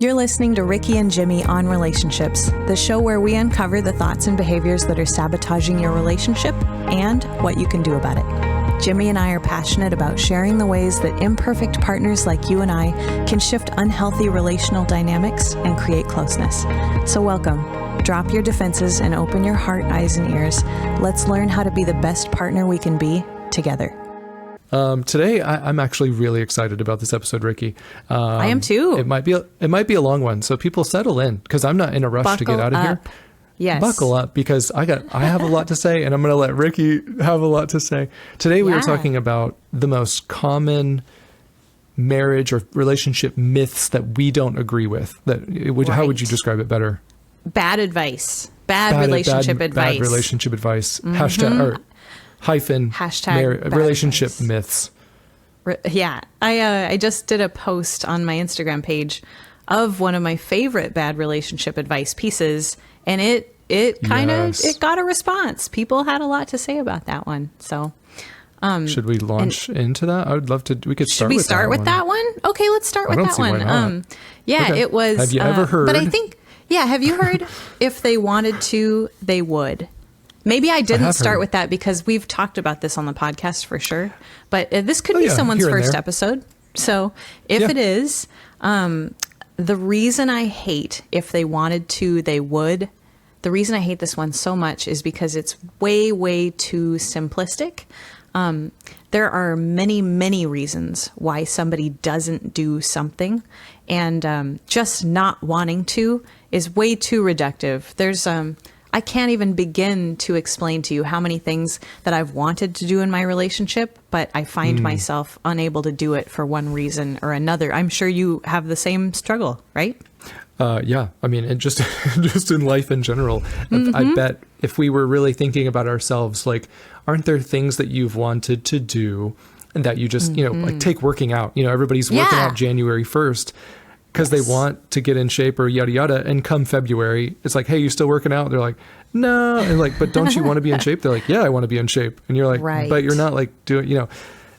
You're listening to Ricky and Jimmy on Relationships, the show where we uncover the thoughts and behaviors that are sabotaging your relationship and what you can do about it. Jimmy and I are passionate about sharing the ways that imperfect partners like you and I can shift unhealthy relational dynamics and create closeness. So welcome. Drop your defenses and open your heart, eyes, and ears. Let's learn how to be the best partner we can be together. Today, I'm actually really excited about this episode, Ricky. I am too. It might be a long one, so people settle in because I'm not in a rush to get out of here. Yes. Buckle up because I have a lot to say, and I'm going to let Ricky have a lot to say. Today, we were talking about the most common marriage or relationship myths that we don't agree with. How would you describe it better? Bad advice. Bad relationship advice. Bad relationship advice. Mm-hmm. Hashtag relationship myths. Yeah. I just did a post on my Instagram page of one of my favorite bad relationship advice pieces, and it got a response. People had a lot to say about that one. So should we launch into that? I would love to. We could start. Should we start with that one? Okay, let's start with that one. Okay. It was. Have you ever heard? But I think, have you heard? If they wanted to, they would. Maybe I didn't start with that because we've talked about this on the podcast for sure. But this could be someone's first episode. So if it is, the reason I hate if they wanted to, they would. The reason I hate this one so much is because it's way, way too simplistic. There are many, many reasons why somebody doesn't do something. And just not wanting to is way too reductive. I can't even begin to explain to you how many things that I've wanted to do in my relationship, but I find myself unable to do it for one reason or another. I'm sure you have the same struggle, right? Yeah. I mean, and just in life in general, I bet if we were really thinking about ourselves, like, aren't there things that you've wanted to do and that you just, like take working out, everybody's working out January 1st. Because they want to get in shape or yada, yada. And come February, it's like, hey, you still working out? They're like, no. And like, but don't you want to be in shape? They're like, yeah, I want to be in shape. And you're like, but you're not like doing,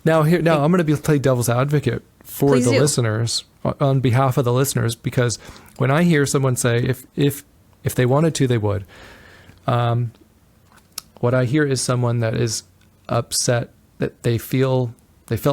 Now I'm going to play devil's advocate for the listeners, on behalf of the listeners, because when I hear someone say, if they wanted to, they would. What I hear is someone that is upset that they felt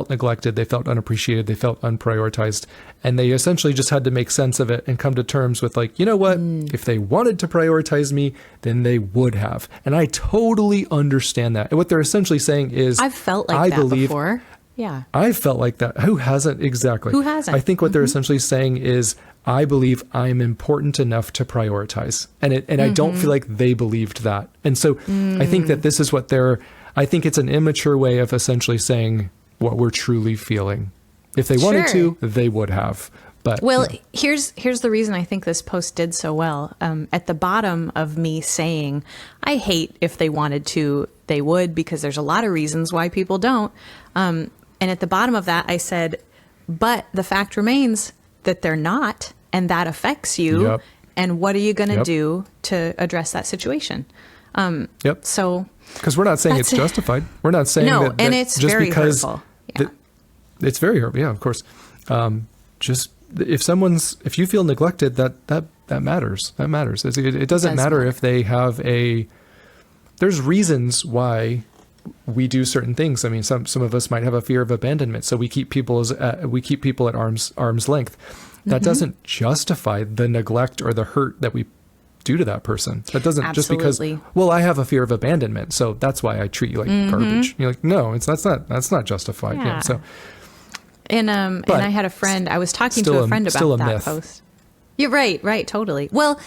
neglected, they felt unappreciated, they felt unprioritized, and they essentially just had to make sense of it and come to terms with like, you know what, if they wanted to prioritize me, then they would have. And I totally understand that. And what they're essentially saying is, I've felt like that before. Yeah. I've felt like that. Who hasn't? Exactly. Who hasn't? I think what they're essentially saying is, I believe I'm important enough to prioritize. And I don't feel like they believed that. And so I think that this is what I think it's an immature way of essentially saying what we're truly feeling. If they wanted to, they would have. But here's the reason I think this post did so well. At the bottom of me saying, I hate if they wanted to, they would, because there's a lot of reasons why people don't. And at the bottom of that, I said, but the fact remains that they're not, and that affects you. Yep. And what are you going to do to address that situation? So, because we're not saying it's justified. We're not saying that and it's just very because hurtful. It's very hurtful. Yeah, of course. Just if you feel neglected, that matters. That matters. It doesn't matter if they have there's reasons why we do certain things. I mean, some of us might have a fear of abandonment, so we keep people at arm's length. That doesn't justify the neglect or the hurt that we do to that person. That doesn't just because, well, I have a fear of abandonment, so that's why I treat you like garbage. You're like, no, that's not justified. Yeah. So, and I had a friend. I was talking to a friend about that post. You're right, totally. Well,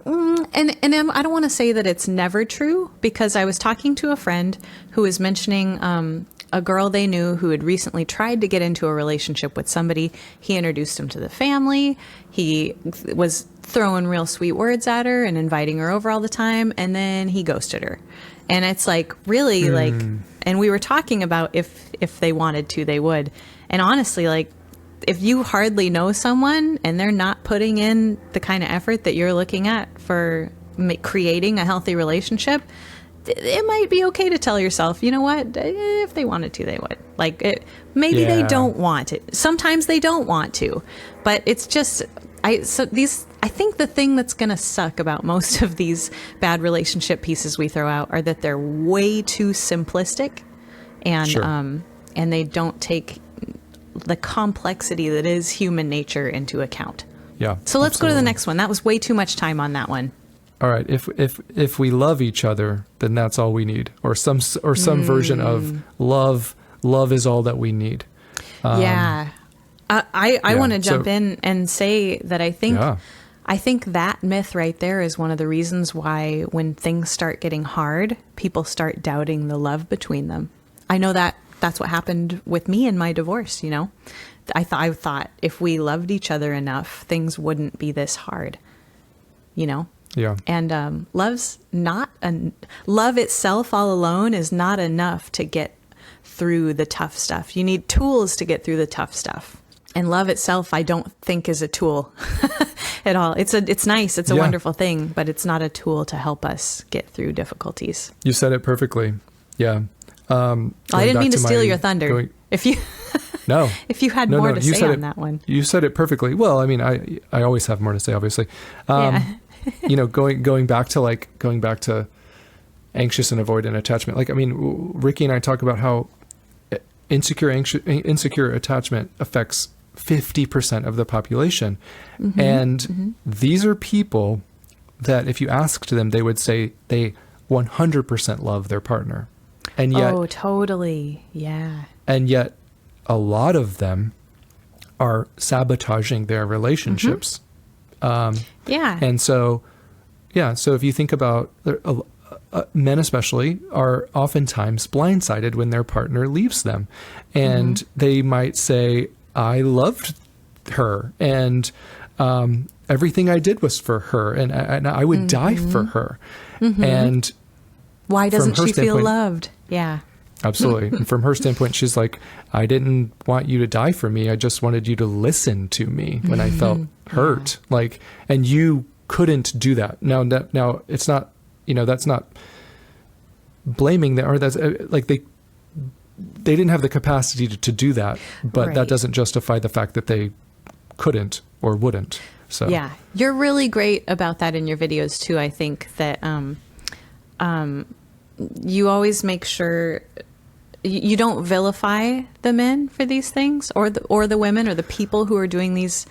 and I don't want to say that it's never true, because I was talking to a friend who was mentioning a girl they knew who had recently tried to get into a relationship with somebody. He introduced him to the family. He was throwing real sweet words at her and inviting her over all the time, and then he ghosted her. And it's like, really, like, and we were talking about if they wanted to, they would. And honestly, like, if you hardly know someone and they're not putting in the kind of effort that you're looking at for creating a healthy relationship, it might be okay to tell yourself, you know what, if they wanted to, they would. Like, maybe they don't want it. Sometimes they don't want to, but it's just, I think the thing that's going to suck about most of these bad relationship pieces we throw out are that they're way too simplistic, and Sure. And they don't take the complexity that is human nature into account. Yeah. So let's go to the absolutely. next one. That was way too much time on that one. All right. If we love each other, then that's all we need, or some version of love. Love is all that we need. Yeah. I want to jump so- in and say that I think Yeah. that myth right there is one of the reasons why when things start getting hard, people start doubting the love between them. I know that's what happened with me in my divorce, you know. I thought if we loved each other enough, things wouldn't be this hard, you know. Yeah. And love itself all alone is not enough to get through the tough stuff. You need tools to get through the tough stuff. And love itself, I don't think, is a tool at all. It's nice. It's a wonderful thing, but it's not a tool to help us get through difficulties. You said it perfectly. Yeah. I didn't mean to steal your thunder. If you had more to say on that one. You said it perfectly. Well, I mean, I always have more to say, obviously. You know, going back to anxious and avoidant attachment. Like, I mean, Ricky and I talk about how insecure attachment affects 50% of the population. Mm-hmm, and these are people that if you asked them, they would say they 100% love their partner. And yet, oh, totally. Yeah. And yet a lot of them are sabotaging their relationships. Yeah. And so if you think about men especially are oftentimes blindsided when their partner leaves them, and they might say, I loved her, and everything I did was for her, and I would die for her. And why doesn't she feel loved? Yeah. Absolutely. And from her standpoint, she's like, I didn't want you to die for me. I just wanted you to listen to me when I felt hurt. Yeah. Like, and you couldn't do that. Now it's not, you know, that's not blaming them, or that's like they didn't have the capacity to do that, but that doesn't justify the fact that they couldn't or wouldn't. So yeah, you're really great about that in your videos too. I think that you always make sure you don't vilify the men for these things, or the women or the people who are doing these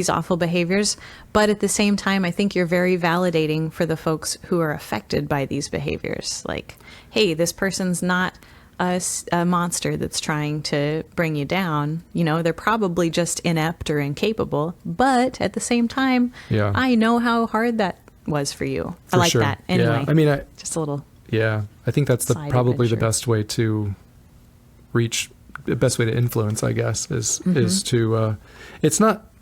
awful behaviors. But at the same time, I think you're very validating for the folks who are affected by these behaviors. Like, hey, this person's not a monster that's trying to bring you down. You know, they're probably just inept or incapable. But at the same time, I know how hard that was for you. I like that. Anyway, I mean, just a little. Yeah, I think that's probably the best way to reach, the best way to influence, I guess, is to,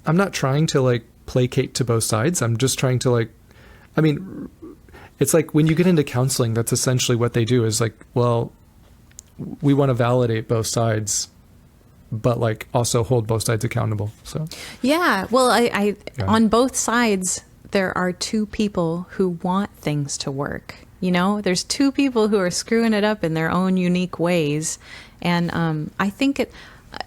I'm not trying to like placate to both sides. I'm just trying to like, I mean, it's like when you get into counseling, that's essentially what they do is like, well, we want to validate both sides, but like also hold both sides accountable. So, yeah, well, I on both sides, there are two people who want things to work. You know, there's two people who are screwing it up in their own unique ways. And I think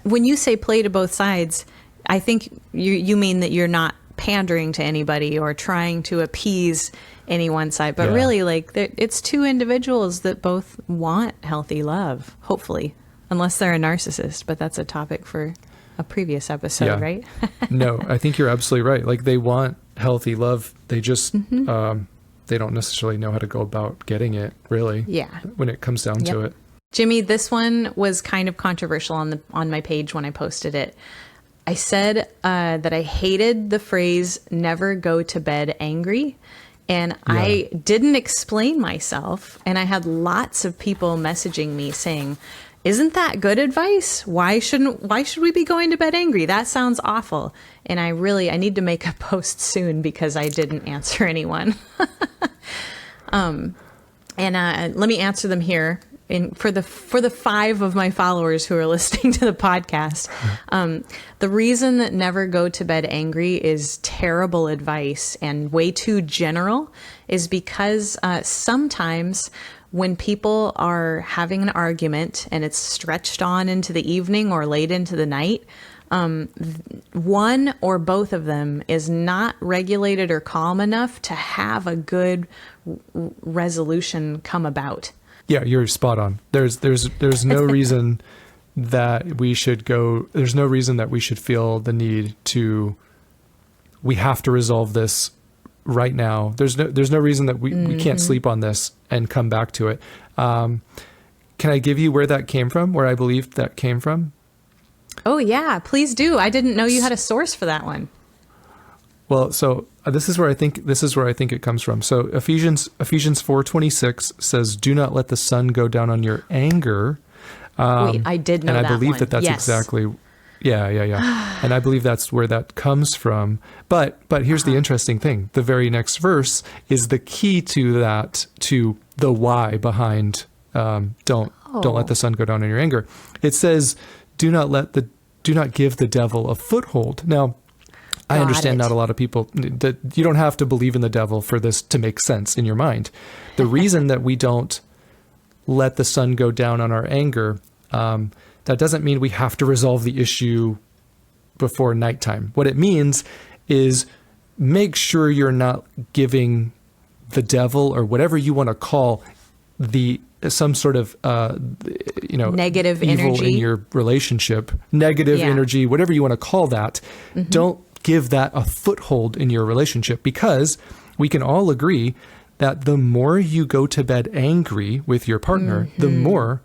when you say play to both sides, I think you mean that you're not pandering to anybody or trying to appease any one side, but really like it's two individuals that both want healthy love, hopefully, unless they're a narcissist. But that's a topic for a previous episode, right? No, I think you're absolutely right. Like they want healthy love. They just, they don't necessarily know how to go about getting it, really. Yeah. When it comes down to it. Jimmy, this one was kind of controversial on my page when I posted it. I said that I hated the phrase "never go to bed angry," and I didn't explain myself. And I had lots of people messaging me saying, "Isn't that good advice? Why should we be going to bed angry? That sounds awful." And I need to make a post soon because I didn't answer anyone. Let me answer them here. For the 5 of my followers who are listening to the podcast, the reason that never go to bed angry is terrible advice and way too general is because sometimes when people are having an argument and it's stretched on into the evening or late into the night, one or both of them is not regulated or calm enough to have a good resolution come about. Yeah, you're spot on. There's no reason that we should go. There's no reason that we should feel the need to. We have to resolve this right now. There's no reason that we can't sleep on this and come back to it. Can I give you where that came from? Where I believe that came from? Oh yeah, please do. I didn't know you had a source for that one. Well, so this is where I think it comes from. So Ephesians 4:26 says, "Do not let the sun go down on your anger." Wait, I did know that. And I believe one. that's yes. exactly. Yeah. And I believe that's where that comes from. But here's the interesting thing. The very next verse is the key to that, to the why behind don't let the sun go down in your anger. It says, do not give the devil a foothold. Now, I understand not a lot of people, that you don't have to believe in the devil for this to make sense in your mind. The reason that we don't let the sun go down on our anger, that doesn't mean we have to resolve the issue before nighttime. What it means is make sure you're not giving the devil, or whatever you want to call some sort of negative evil energy in your relationship, negative energy, whatever you want to call that. Don't give that a foothold in your relationship, because we can all agree that the more you go to bed angry with your partner, the more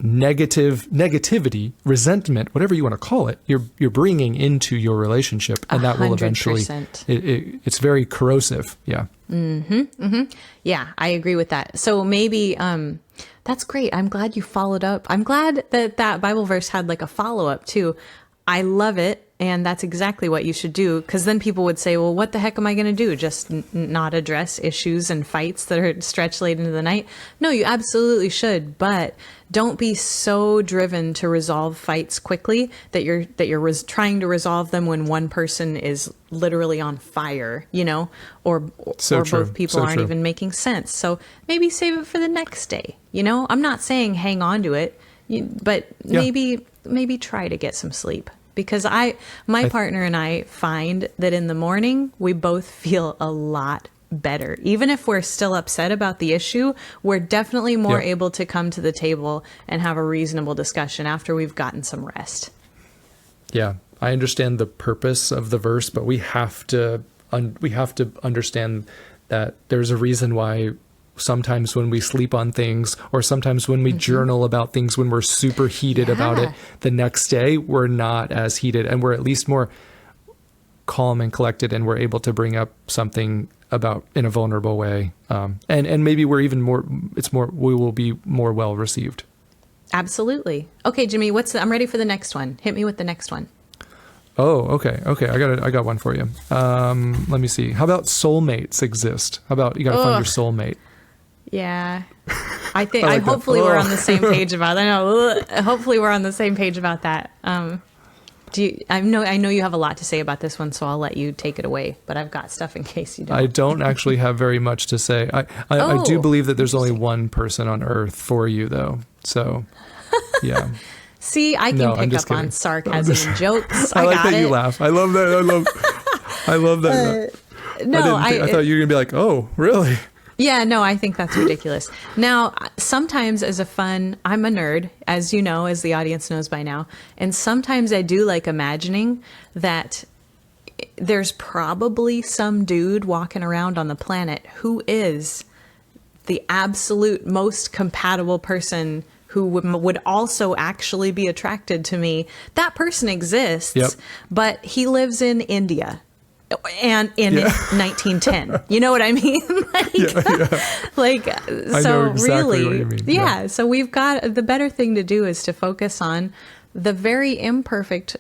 negativity, resentment, whatever you want to call it, you're bringing into your relationship, and that will eventually, it's very corrosive. Yeah. Yeah, I agree with that. So maybe, that's great. I'm glad you followed up. I'm glad that Bible verse had like a follow-up too. I love it. And that's exactly what you should do. Because then people would say, well, what the heck am I going to do? Just not address issues and fights that are stretched late into the night? No, you absolutely should. But don't be so driven to resolve fights quickly that you're trying to resolve them when one person is literally on fire, or both people aren't even making sense. So maybe save it for the next day. I'm not saying hang on to it, but maybe try to get some sleep. Because my partner and I find that in the morning, we both feel a lot better. Even if we're still upset about the issue, we're definitely more able to come to the table and have a reasonable discussion after we've gotten some rest. Yeah, I understand the purpose of the verse, but we have to understand that there's a reason why sometimes when we sleep on things, or sometimes when we journal about things, when we're super heated about it, the next day we're not as heated, and we're at least more calm and collected, and we're able to bring up something about in a vulnerable way. And maybe we're even more, we will be more well received. Absolutely. Okay, Jimmy, I'm ready for the next one. Hit me with the next one. Oh, okay. I got one for you. Let me see. How about soulmates exist? How about you got to find your soulmate? Yeah, I think hopefully we're on the same page about that. Hopefully we're on the same page about that. I know you have a lot to say about this one, so I'll let you take it away, but I've got stuff in case you don't. I don't actually have very much to say. I do believe that there's only one person on earth for you, though. So, yeah. See, I can pick up on sarcasm and jokes. I like that you laugh. I love that. I love that. I thought you were going to be like, oh, really? Yeah, no, I think that's ridiculous. Now, sometimes I'm a nerd, as you know, as the audience knows by now. And sometimes I do like imagining that there's probably some dude walking around on the planet who is the absolute most compatible person who would also actually be attracted to me. That person exists, but he lives in India. And in 1910, you know what I mean? So really, what you mean. So we've got, the better thing to do is to focus on the very imperfect,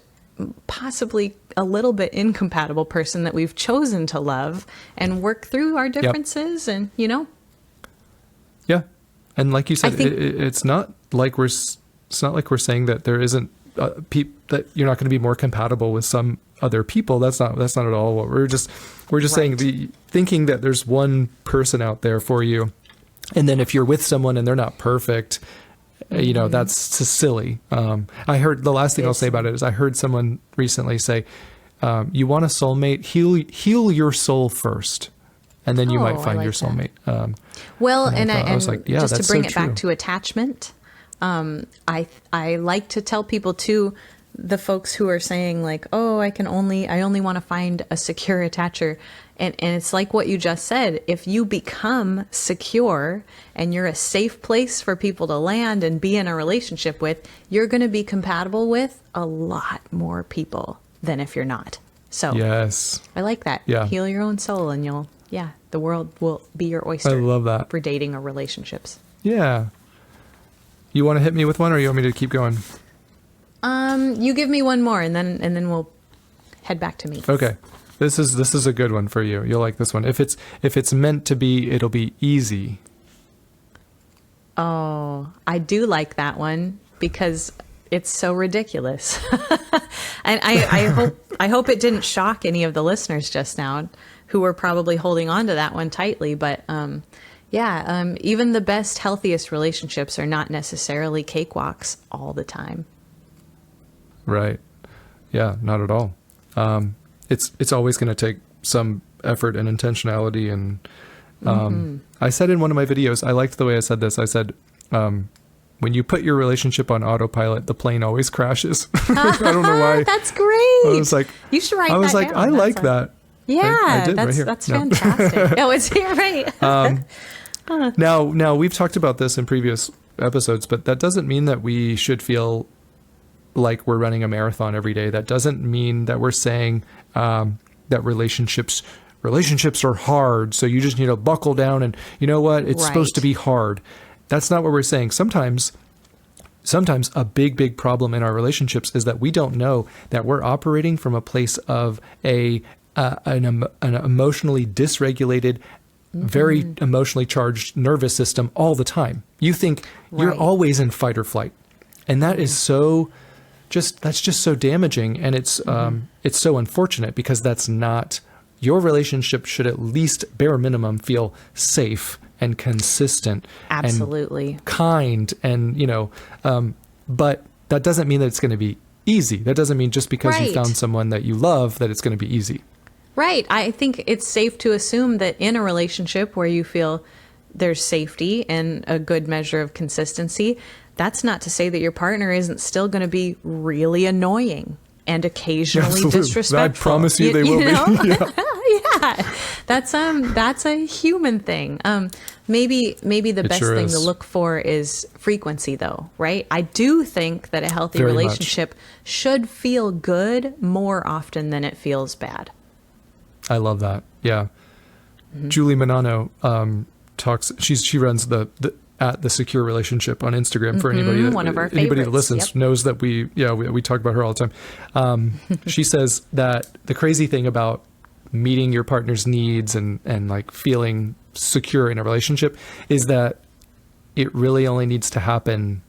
possibly a little bit incompatible person that we've chosen to love, and work through our differences and, Yeah. And like you said, it's not like we're saying that there isn't that you're not going to be more compatible with some other people. That's not at all what we're just saying. Thinking that there's one person out there for you, and then if you're with someone and they're not perfect, that's silly. I heard the last thing I'll say about it is I heard someone recently say, you want a soulmate, heal your soul first, and then you might find your soulmate. I was like, just to bring it back to attachment, I like to tell people too, the folks who are saying like, oh, I only want to find a secure attacher. And it's like what you just said. If you become secure and you're a safe place for people to land and be in a relationship with, you're going to be compatible with a lot more people than if you're not. So yes, I like that. Yeah. Heal your own soul and the world will be your oyster. I love that. For dating or relationships. Yeah. You want to hit me with one or you want me to keep going? You give me one more and then we'll head back to me. Okay. This is a good one for you. You'll like this one. If it's meant to be, it'll be easy. Oh, I do like that one because it's so ridiculous. And I hope it didn't shock any of the listeners just now who were probably holding on to that one tightly. But even the best, healthiest relationships are not necessarily cakewalks all the time. Right. Yeah, not at all. It's always going to take some effort and intentionality. And I said in one of my videos, I liked the way I said this. I said, when you put your relationship on autopilot, the plane always crashes. I don't know why. That's great. I was like, you should write that down. I was like, I like that. Yeah, I did right here. That's fantastic. Oh, it's here, right. Now we've talked about this in previous episodes, but that doesn't mean that we should feel like we're running a marathon every day. That doesn't mean that we're saying that relationships are hard, so you just need to buckle down and you know what, it's supposed to be hard. That's not what we're saying. Sometimes a big problem in our relationships is that we don't know that we're operating from a place of an emotionally dysregulated, very emotionally charged nervous system all the time. You think you're always in fight or flight, and that is that's just so damaging, and it's so unfortunate because that's not your relationship. Should at least bare minimum feel safe and consistent, absolutely, and kind, and but that doesn't mean that it's going to be easy. That doesn't mean just because you found someone that you love that it's going to be easy. Right. I think it's safe to assume that in a relationship where you feel there's safety and a good measure of consistency, that's not to say that your partner isn't still going to be really annoying and occasionally disrespectful. I promise you they will be. Yeah. That's a human thing. Maybe the best thing to look for is frequency, though, right? I do think that a healthy relationship should feel good more often than it feels bad. I love that. Yeah. Julie Manano talks. She runs the at the Secure Relationship on Instagram for anybody that, one of our anybody that listens knows that we talk about her all the time. She says that the crazy thing about meeting your partner's needs and like feeling secure in a relationship is that it really only needs to happen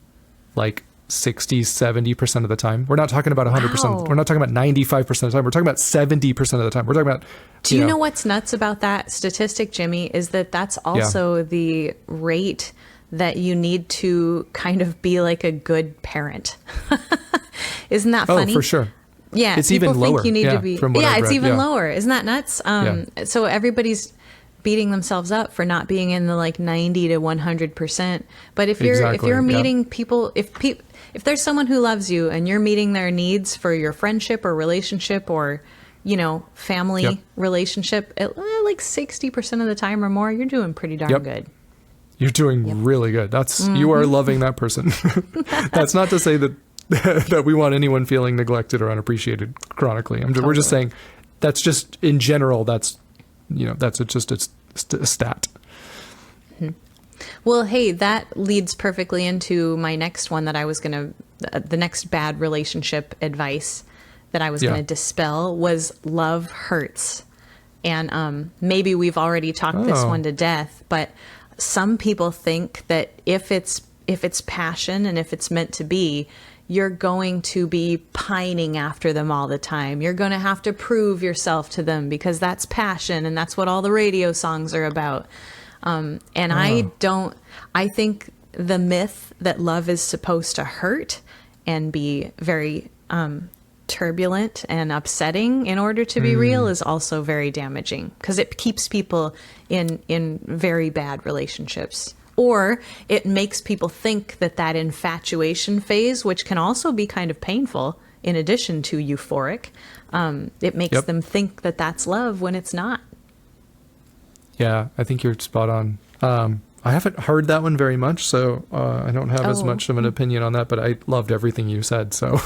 like 60-70% of the time. We're not talking about 100%. Wow. We're not talking about 95% of the time. We're talking about 70% of the time. We're talking about Do you know what's nuts about that statistic, Jimmy, is that's also the rate that you need to kind of be like a good parent. Isn't that funny? Oh, for sure. Yeah, it's even lower. Think you need to be. It's even lower. Isn't that nuts? Yeah. So everybody's beating themselves up for not being in the like 90 to 100%. But if you're meeting people, if there's someone who loves you and you're meeting their needs for your friendship or relationship or family relationship, like 60% of the time or more, you're doing pretty darn good. You're doing really good. You are loving that person. That's not to say that we want anyone feeling neglected or unappreciated chronically. We're just saying that's just in general. That's just a stat. Mm-hmm. Well, hey, that leads perfectly into my next one that I was the next bad relationship advice that I was going to dispel was love hurts. And maybe we've already talked this one to death, but some people think that if it's passion and if it's meant to be, you're going to be pining after them all the time. You're going to have to prove yourself to them because that's passion and that's what all the radio songs are about. I think the myth that love is supposed to hurt and be very turbulent and upsetting in order to be real is also very damaging, because it keeps people in very bad relationships. Or it makes people think that infatuation phase, which can also be kind of painful in addition to euphoric, it makes them think that that's love when it's not. Yeah, I think you're spot on. I haven't heard that one very much, so I don't have as much of an opinion on that, but I loved everything you said. So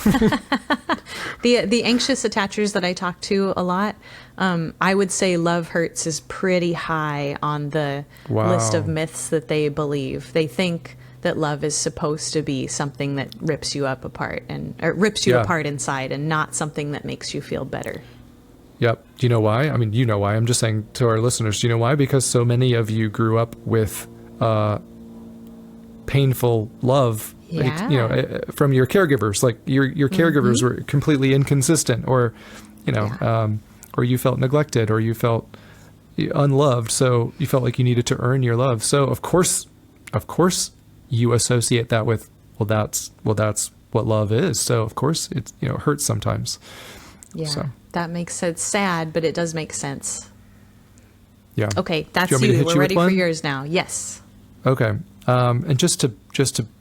the anxious attachers that I talk to a lot, I would say love hurts is pretty high on the list of myths that they believe. They think that love is supposed to be something that rips you apart inside, and not something that makes you feel better. Yep. Do you know why? I mean, you know why. I'm just saying to our listeners, do you know why? Because so many of you grew up with painful love, from your caregivers. Like your caregivers were completely inconsistent, or, or you felt neglected, or you felt unloved. So you felt like you needed to earn your love. So of course, you associate that with, well, that's what love is. So of course it hurts sometimes. Yeah. So. That makes sense. Sad, but it does make sense. Yeah. Okay, that's you. We're ready for yours now. Yes. Okay. And just to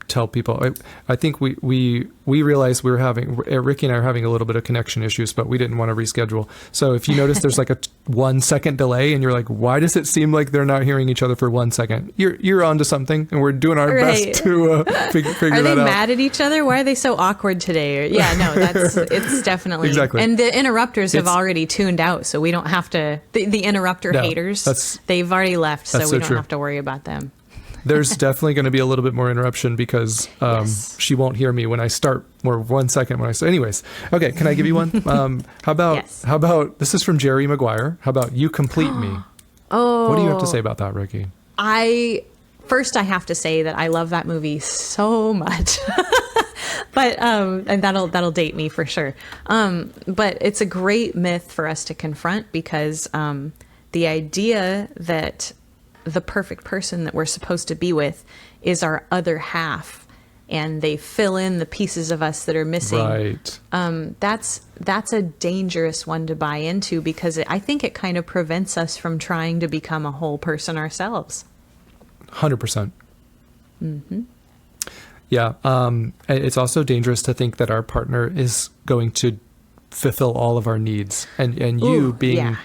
tell people, I think we realized Ricky and I are having a little bit of connection issues, but we didn't want to reschedule. So if you notice there's like a 1 second delay and you're like, why does it seem like they're not hearing each other for 1 second? You're onto something, and we're doing our best to figure that out. Are they mad at each other? Why are they so awkward today? Yeah, no, it's definitely. Exactly. And the interrupters have already tuned out, so we don't have to, the interrupter haters, they've already left, so we don't have to worry about them. There's definitely going to be a little bit more interruption because she won't hear me when I start, or 1 second when I start. Anyways, okay, can I give you one? How about this is from Jerry Maguire. How about You Complete Me? Oh. What do you have to say about that, Ricky? First I have to say that I love that movie so much. But and that'll date me for sure. But it's a great myth for us to confront, because the idea that the perfect person that we're supposed to be with is our other half, and they fill in the pieces of us that are missing. Right. That's a dangerous one to buy into, because I think it kind of prevents us from trying to become a whole person ourselves. 100%. Mm-hmm. Yeah. It's also dangerous to think that our partner is going to fulfill all of our needs, and you being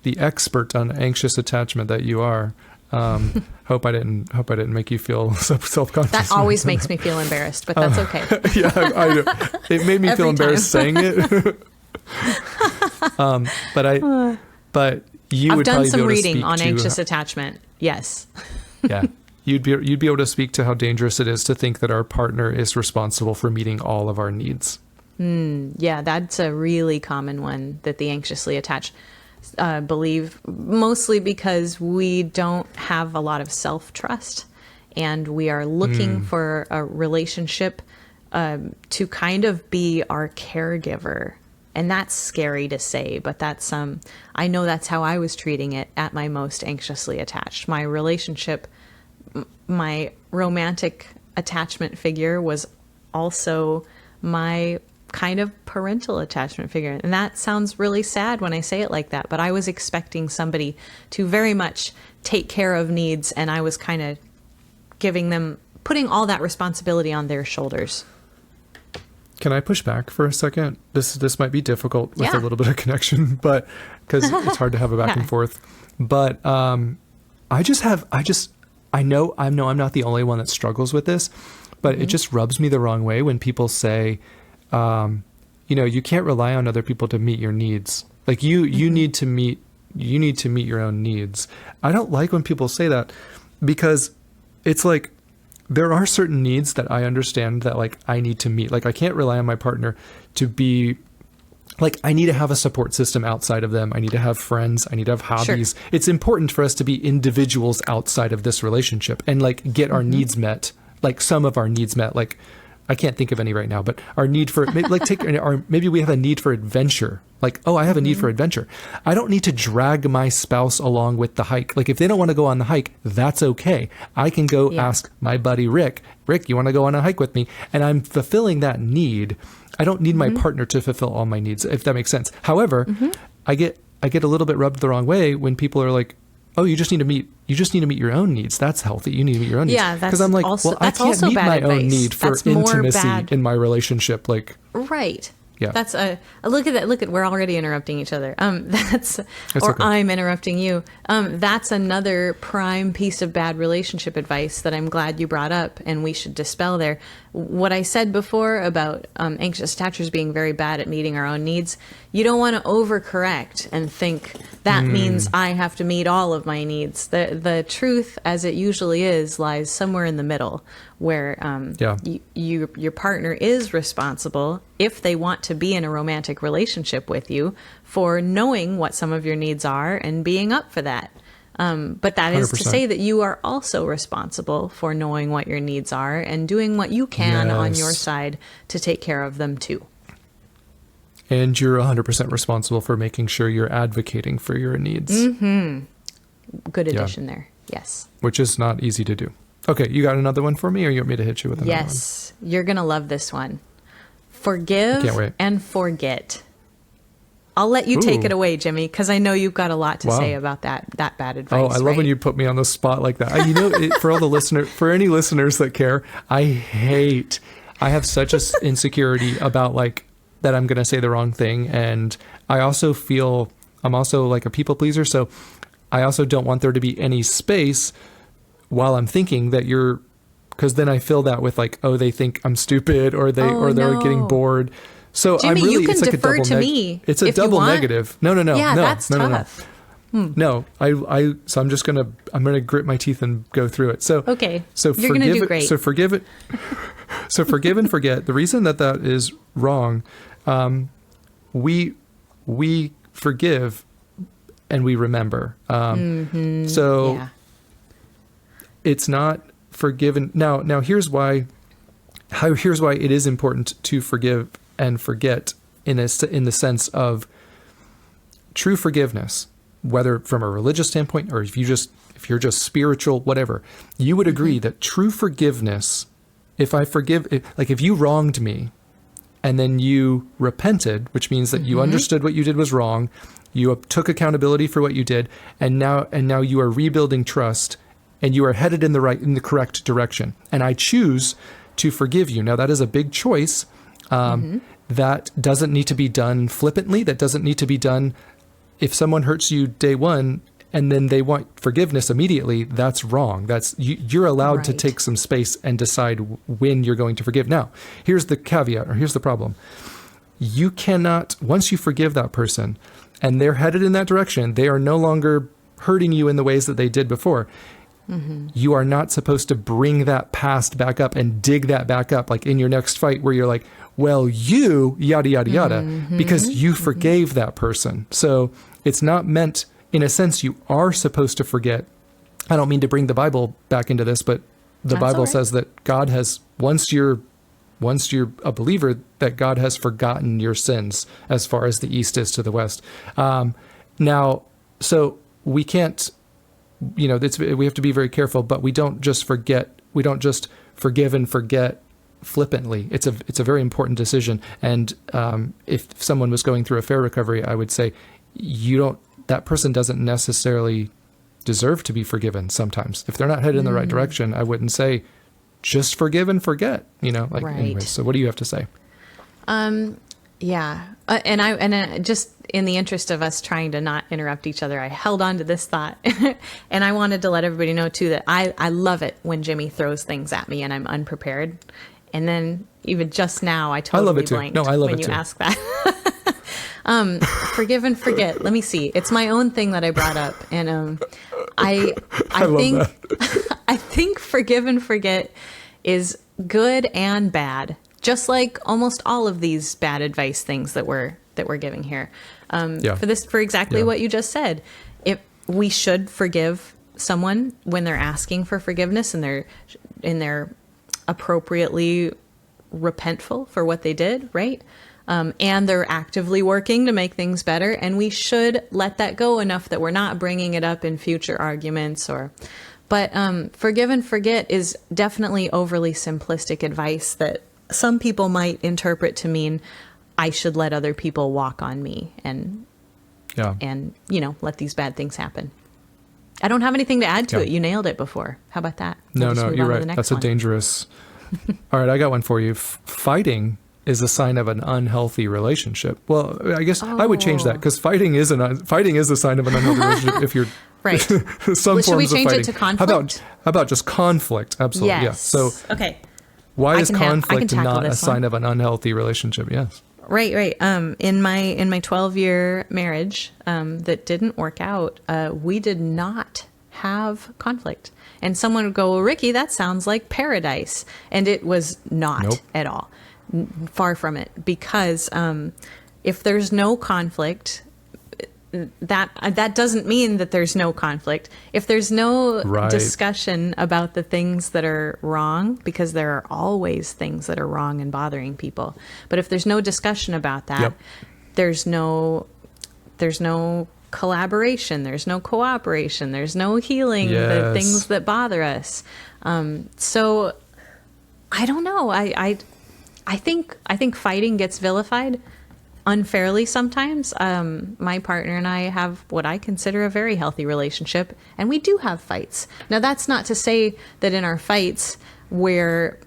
the expert on anxious attachment that you are. Hope I didn't make you feel self-conscious. That always makes me feel embarrassed, but that's okay. Yeah, I know. It made me feel embarrassed saying it. But you would done probably some be able reading to on anxious attachment. Yes. Yeah. You'd be able to speak to how dangerous it is to think that our partner is responsible for meeting all of our needs. Yeah, that's a really common one that the anxiously attached believe, mostly because we don't have a lot of self-trust, and we are looking for a relationship to kind of be our caregiver. And that's scary to say, but that's I know that's how I was treating it at my most anxiously attached. My relationship, my romantic attachment figure was also my kind of parental attachment figure. And that sounds really sad when I say it like that, but I was expecting somebody to very much take care of needs, and I was kind of putting all that responsibility on their shoulders. Can I push back for a second? This might be difficult with a little bit of connection, but because it's hard to have a back and forth. But I know I'm not the only one that struggles with this, but it just rubs me the wrong way when people say, you can't rely on other people to meet your needs. Like you need to meet your own needs. I don't like when people say that, because it's like, there are certain needs that I understand that like I need to meet. Like I can't rely on my partner to be like, I need to have a support system outside of them. I need to have friends. I need to have hobbies. Sure. It's important for us to be individuals outside of this relationship and like get our needs met, like some of our needs met, like I can't think of any right now, but our need for maybe we have a need for adventure. Like, oh, I have a need for adventure. I don't need to drag my spouse along with the hike. Like, if they don't want to go on the hike, that's okay. I can go ask my buddy Rick, you want to go on a hike with me? And I'm fulfilling that need. I don't need my partner to fulfill all my needs, if that makes sense. However, I get a little bit rubbed the wrong way when people are like, oh, you just need to meet your own needs. That's healthy. You need to meet your own needs. Yeah, because I'm like, also, well, I can't meet my own need for intimacy in my relationship. Like, right. Yeah. That's look at that. Look at, we're already interrupting each other. That's or okay. I'm interrupting you. That's another prime piece of bad relationship advice that I'm glad you brought up, and we should dispel there. What I said before about anxious attachers being very bad at meeting our own needs, you don't want to overcorrect and think that means I have to meet all of my needs. The truth, as it usually is, lies somewhere in the middle, where your partner is responsible, if they want to be in a romantic relationship with you, for knowing what some of your needs are and being up for that. But that is 100%. To say that you are also responsible for knowing what your needs are and doing what you can on your side to take care of them too. And you're 100% responsible for making sure you're advocating for your needs. Good addition there. Yes. Which is not easy to do. Okay, you got another one for me, or you want me to hit you with another one? Yes, you're going to love this one. Forgive and forget. I'll let you take it away, Jimmy, because I know you've got a lot to say about that bad advice. Oh, I love when you put me on the spot like that. For all the for any listeners that care, I have such an insecurity about that I'm going to say the wrong thing. And I also feel I'm also like a people pleaser. So I also don't want there to be any space while I'm thinking that because then I fill that with they think I'm stupid or they're getting bored. So Jimmy, I'm really, you can it's like defer a double to me. It's a double negative. No. Yeah, that's tough. No, so I'm gonna grit my teeth and go through it. So okay, so you're gonna do great. So forgive it. So forgive and forget. The reason that is wrong, we forgive and we remember. So it's not forgiven. Now here's why it is important to forgive and forget in the sense of true forgiveness, whether from a religious standpoint or if you're just spiritual, whatever. You would agree that true forgiveness, if you wronged me and then you repented, which means that you understood what you did was wrong, you took accountability for what you did, and now you are rebuilding trust and you are headed in the correct direction. And I choose to forgive you. Now that is a big choice. That doesn't need to be done flippantly. That doesn't need to be done if someone hurts you day one and then they want forgiveness immediately. That's wrong. You're allowed to take some space and decide when you're going to forgive. Now, here's the caveat, or here's the problem. You cannot, once you forgive that person and they're headed in that direction, they are no longer hurting you in the ways that they did before. You are not supposed to bring that past back up and dig that back up, like in your next fight where you're like, well, you yada, yada, yada, because you forgave that person. So it's not meant, in a sense, you are supposed to forget. I don't mean to bring the Bible back into this, but the Bible says that God has, once you're a believer, that God has forgotten your sins as far as the east is to the west. Now, so we can't, we have to be very careful, but we don't just forget. We don't just forgive and forget flippantly. It's a very important decision. And if someone was going through affair recovery, I would say that person doesn't necessarily deserve to be forgiven. Sometimes, if they're not headed in the right direction, I wouldn't say just forgive and forget. Anyways. So what do you have to say? Yeah. And just in the interest of us trying to not interrupt each other, I held on to this thought and I wanted to let everybody know too, that I love it when Jimmy throws things at me and I'm unprepared. And then even just now, I totally blanked when you asked that. Forgive and forget. Let me see. It's my own thing that I brought up. And I think forgive and forget is good and bad. Just like almost all of these bad advice things that we're giving here, for exactly what you just said. If we should forgive someone when they're asking for forgiveness and they're appropriately repentful for what they did, right? And they're actively working to make things better. And we should let that go enough that we're not bringing it up in future arguments but forgive and forget is definitely overly simplistic advice that some people might interpret to mean I should let other people walk on me and let these bad things happen. I don't have anything to add to it. You nailed it before. How about that? No, you're right. That's a dangerous. All right, I got one for you. Fighting is a sign of an unhealthy relationship. Well, I guess I would change that because fighting is a sign of an unhealthy relationship if you're right. Should we change it to conflict? How about just conflict? Absolutely. Yes. Yeah. So okay. Why is conflict not a sign of an unhealthy relationship? Yes. Right. In my 12-year marriage that didn't work out, we did not have conflict. And someone would go, well, Ricky, that sounds like paradise. And it was not at all. Far from it. Because if there's no conflict, that doesn't mean that there's no conflict. If there's no discussion about the things that are wrong, because there are always things that are wrong and bothering people. But if there's no discussion about that, there's no collaboration, there's no cooperation, there's no healing the things that bother us. So I don't know. I think fighting gets vilified unfairly sometimes. My partner and I have what I consider a very healthy relationship, and we do have fights. Now, that's not to say that in our fights we're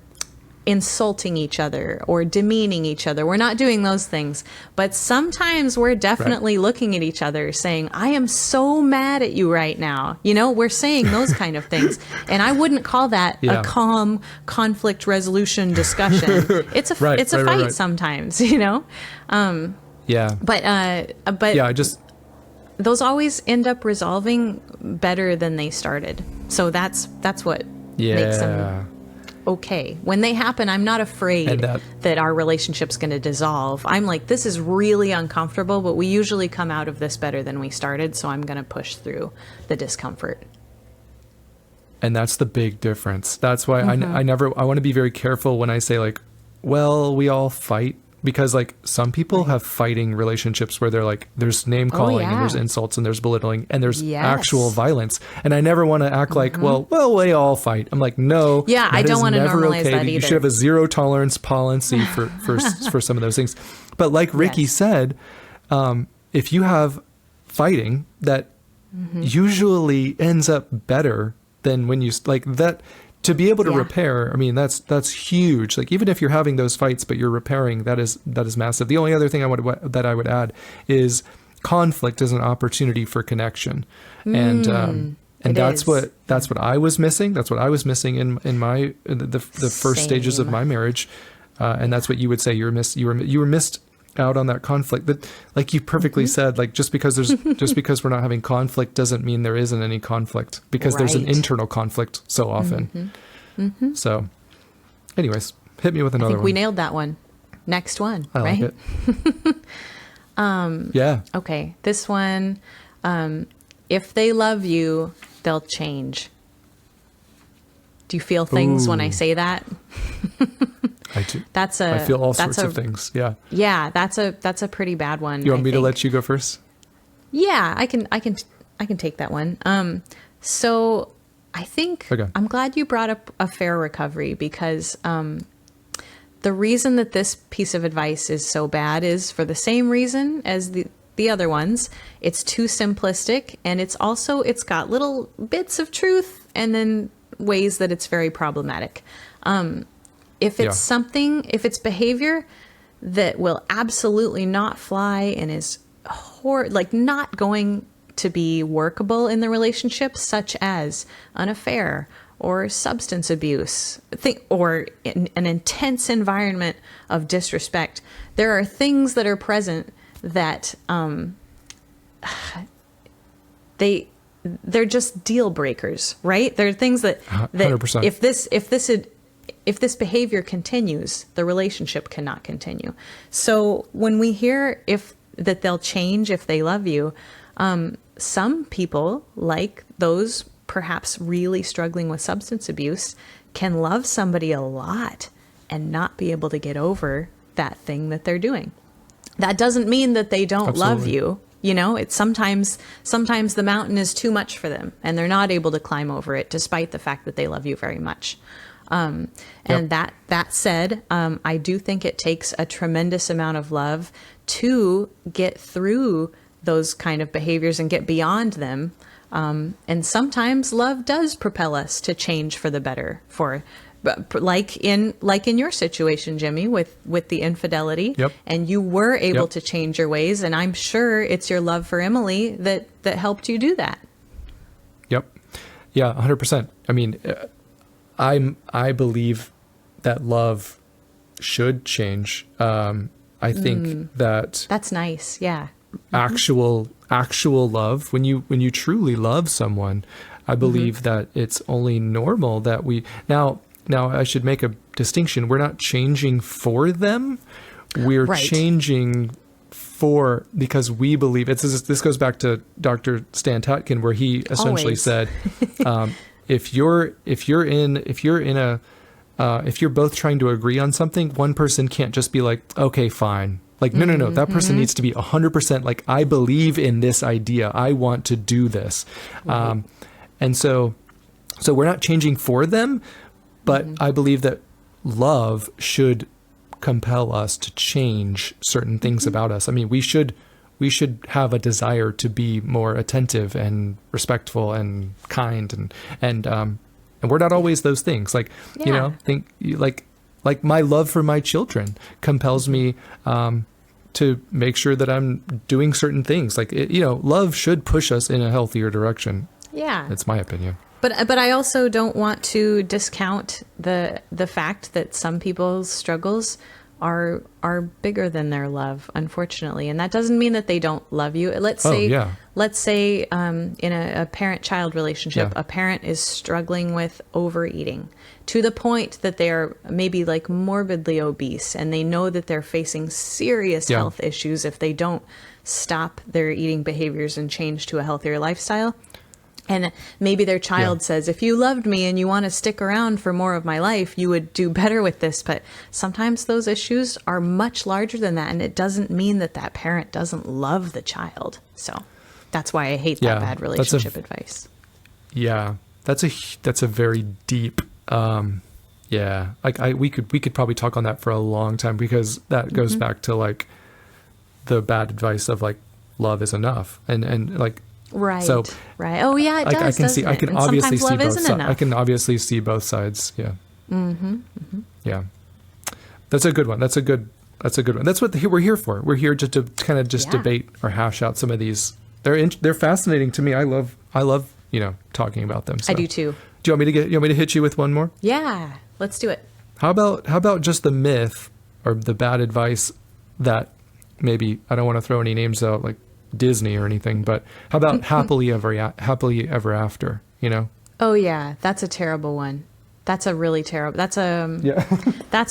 insulting each other or demeaning each other. We're not doing those things. But sometimes we're definitely looking at each other saying, I am so mad at you right now. We're saying those kind of things. And I wouldn't call that a calm conflict resolution discussion. It's a fight sometimes, But those always end up resolving better than they started. So that's what makes them okay. When they happen, I'm not afraid that our relationship's going to dissolve. I'm like, this is really uncomfortable, but we usually come out of this better than we started, so I'm going to push through the discomfort. And that's the big difference. That's why I want to be very careful when I say like, well, we all fight. Because like some people have fighting relationships where they're like, there's name calling and there's insults and there's belittling and there's actual violence. And I never want to act like, well, we all fight. I'm like, no. Yeah, I don't want to normalize that either. You should have a zero tolerance policy for some of those things. But like Ricky said, if you have fighting that usually ends up better than when you like that. To be able to repair, I mean, that's huge. Like even if you're having those fights, but you're repairing, that is massive. The only other thing I would add is conflict is an opportunity for connection, and that's what I was missing. That's what I was missing in the first stages of my marriage, and that's what you would say you were missed out on that conflict. That, like you perfectly said, like just because we're not having conflict doesn't mean there isn't any conflict, because there's an internal conflict so often. So anyways, hit me with another one. We nailed that one. Next one. I right? like it. Okay. This one, if they love you, they'll change. Do you feel things when I say that? I do. I feel all sorts of things. Yeah. Yeah, that's a pretty bad one. You want me to let you go first? Yeah, I can take that one. So I think I'm glad you brought up a fair recovery, because the reason that this piece of advice is so bad is for the same reason as the other ones. It's too simplistic, and it's got little bits of truth and then ways that it's very problematic. If it's behavior that will absolutely not fly and is not going to be workable in the relationship, such as an affair or substance abuse, or an intense environment of disrespect, there are things that are present that they're just deal breakers, right? There are things that 100%. If this behavior continues, the relationship cannot continue. So when we hear that they'll change if they love you, some people, like those perhaps really struggling with substance abuse, can love somebody a lot and not be able to get over that thing that they're doing. That doesn't mean that they don't love you. You know, it's sometimes the mountain is too much for them and they're not able to climb over it despite the fact that they love you very much. And that said, I do think it takes a tremendous amount of love to get through those kind of behaviors and get beyond them. And sometimes love does propel us to change for the better, like in your situation, Jimmy, with the infidelity. And you were able to change your ways. And I'm sure it's your love for Emily that helped you do that. Yeah, 100%. I mean, I believe that love should change. I think that's nice. Yeah. Actual love, when you truly love someone, I believe that it's only normal that we now I should make a distinction. We're not changing for them. We're changing because we believe this goes back to Dr. Stan Tatkin, where he essentially said, if you're both trying to agree on something, one person can't just be like, okay, fine. Like, no, that person needs to be 100% like, I believe in this idea. I want to do this. And so we're not changing for them, but I believe that love should compel us to change certain things about us. I mean, we should have a desire to be more attentive and respectful and kind and we're not always those things. Like, you know, like my love for my children compels me to make sure that I'm doing certain things. Like, love should push us in a healthier direction. Yeah. That's my opinion. But I also don't want to discount the fact that some people's struggles are bigger than their love, unfortunately. And that doesn't mean that they don't love you. Let's say in a parent-child relationship, a parent is struggling with overeating to the point that they are maybe like morbidly obese, and they know that they're facing serious health issues if they don't stop their eating behaviors and change to a healthier lifestyle. And maybe their child says, if you loved me and you want to stick around for more of my life, you would do better with this. But sometimes those issues are much larger than that. And it doesn't mean that parent doesn't love the child. So that's why I hate that bad relationship advice. Yeah, that's a very deep, like we could probably talk on that for a long time, because that goes back to like the bad advice of like, love is enough. And like, right. So, right. Oh yeah, it does. I can obviously see both sides. I can obviously see both sides. Yeah. Yeah. That's a good one. That's a good one. That's what we're here for. We're here just to kind of debate or hash out some of these. They're fascinating to me. I love talking about them. So. I do too. Do you want me to hit you with one more? Yeah, let's do it. How about just the myth or the bad advice that maybe, I don't want to throw any names out like Disney or anything, but how about happily ever after, Oh yeah, that's a terrible one. That's a really terrible, that's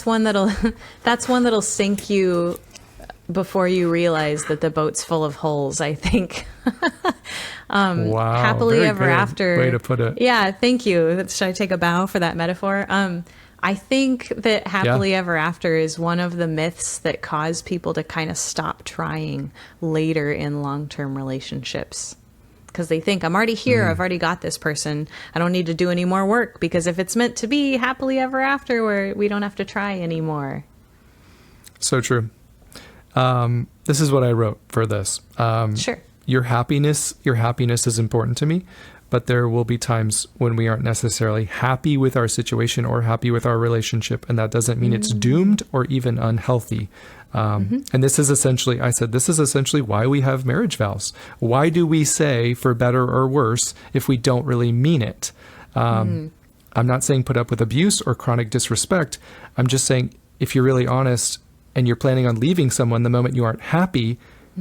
one that'll sink you before you realize that the boat's full of holes, I think. Wow. Happily very ever good after. Way to put it. Yeah, thank you. Should I take a bow for that metaphor? I think that happily ever after is one of the myths that cause people to kind of stop trying later in long-term relationships. Because they think, I'm already here, I've already got this person, I don't need to do any more work, because if it's meant to be happily ever after, we don't have to try anymore. So true. This is what I wrote for this. Sure. Your happiness is important to me, but there will be times when we aren't necessarily happy with our situation or happy with our relationship, and that doesn't mean it's doomed or even unhealthy. And this is essentially why we have marriage vows. Why do we say for better or worse if we don't really mean it? I'm not saying put up with abuse or chronic disrespect. I'm just saying, if you're really honest and you're planning on leaving someone the moment you aren't happy,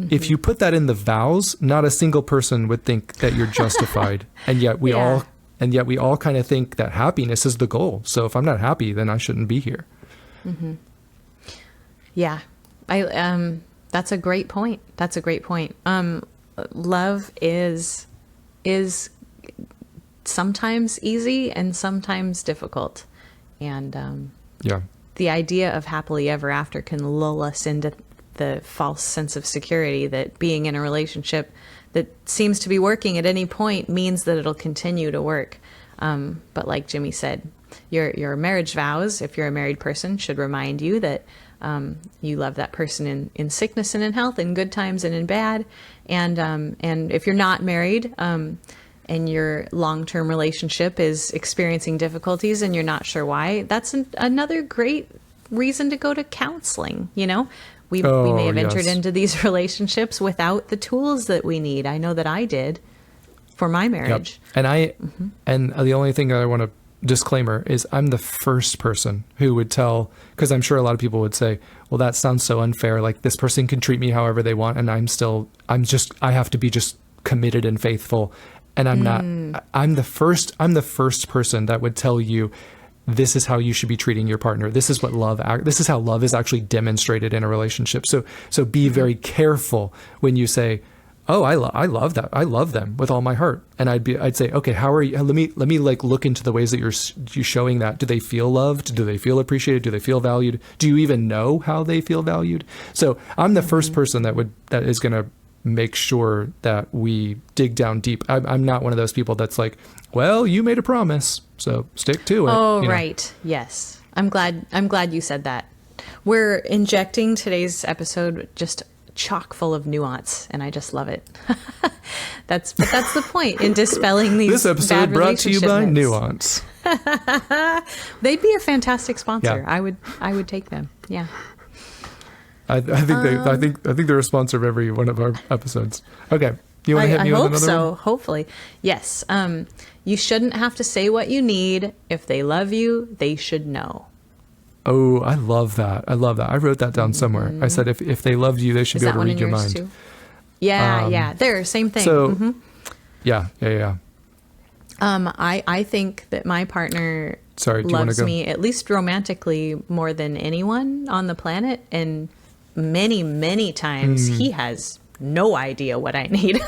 if you put that in the vows, not a single person would think that you're justified. And yet we all kind of think that happiness is the goal. So if I'm not happy, then I shouldn't be here. Yeah. That's a great point. Love is sometimes easy and sometimes difficult. And the idea of happily ever after can lull us into the false sense of security that being in a relationship that seems to be working at any point means that it'll continue to work. But like Jimmy said, your marriage vows, if you're a married person, should remind you that you love that person in sickness and in health, in good times and in bad. And if you're not married, and your long-term relationship is experiencing difficulties and you're not sure why, that's another great reason to go to counseling. You know, we may have entered into these relationships without the tools that we need. I know that I did for my marriage. Yep. And the only thing that I want to disclaimer is I'm the first person who would tell, because I'm sure a lot of people would say, well, that sounds so unfair. Like, this person can treat me however they want, and I have to be just committed and faithful. And I'm not. I'm the first person that would tell you, this is how you should be treating your partner. This is what this is how love is actually demonstrated in a relationship. So be very careful when you say, oh, I love that. I love them with all my heart. And I'd say, okay, how are you? Let me like look into the ways that you're showing that. Do they feel loved? Do they feel appreciated? Do they feel valued? Do you even know how they feel valued? So I'm the first person that is going to make sure that we dig down deep. I'm not one of those people that's like, well, you made a promise, so stick to it. Oh, right. Yes. I'm glad you said that. We're injecting today's episode just chock full of nuance, and I just love it. That's the point in dispelling these this episode bad brought to you by myths. Nuance. They'd be a fantastic sponsor. Yeah. I would take them. Yeah. I think they're a sponsor of every one of our episodes. Okay. You want to hit me with another one? I hope so. Hopefully. Yes. You shouldn't have to say what you need. If they love you, they should know. Oh, I love that. I wrote that down somewhere. I said, if they loved you, they should be able to read your mind. Too? Yeah. There, same thing. So, yeah. I think that my partner loves me, at least romantically, more than anyone on the planet. And many, many times he has no idea what I need.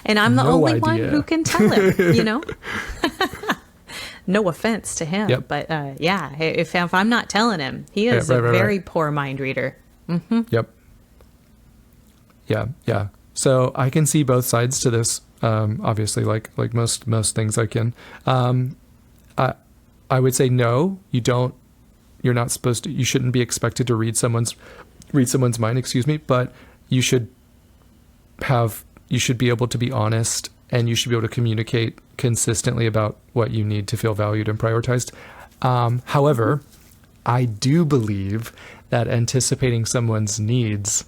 And I'm the only one who can tell him, you know? No offense to him, but if I'm not telling him, he is a very poor mind reader. Mm-hmm. Yep. Yeah. So I can see both sides to this. Obviously, like most things I can. I would say no. You're not supposed to. You shouldn't be expected to read someone's mind. But you should be able to be honest. And you should be able to communicate consistently about what you need to feel valued and prioritized. However, I do believe that anticipating someone's needs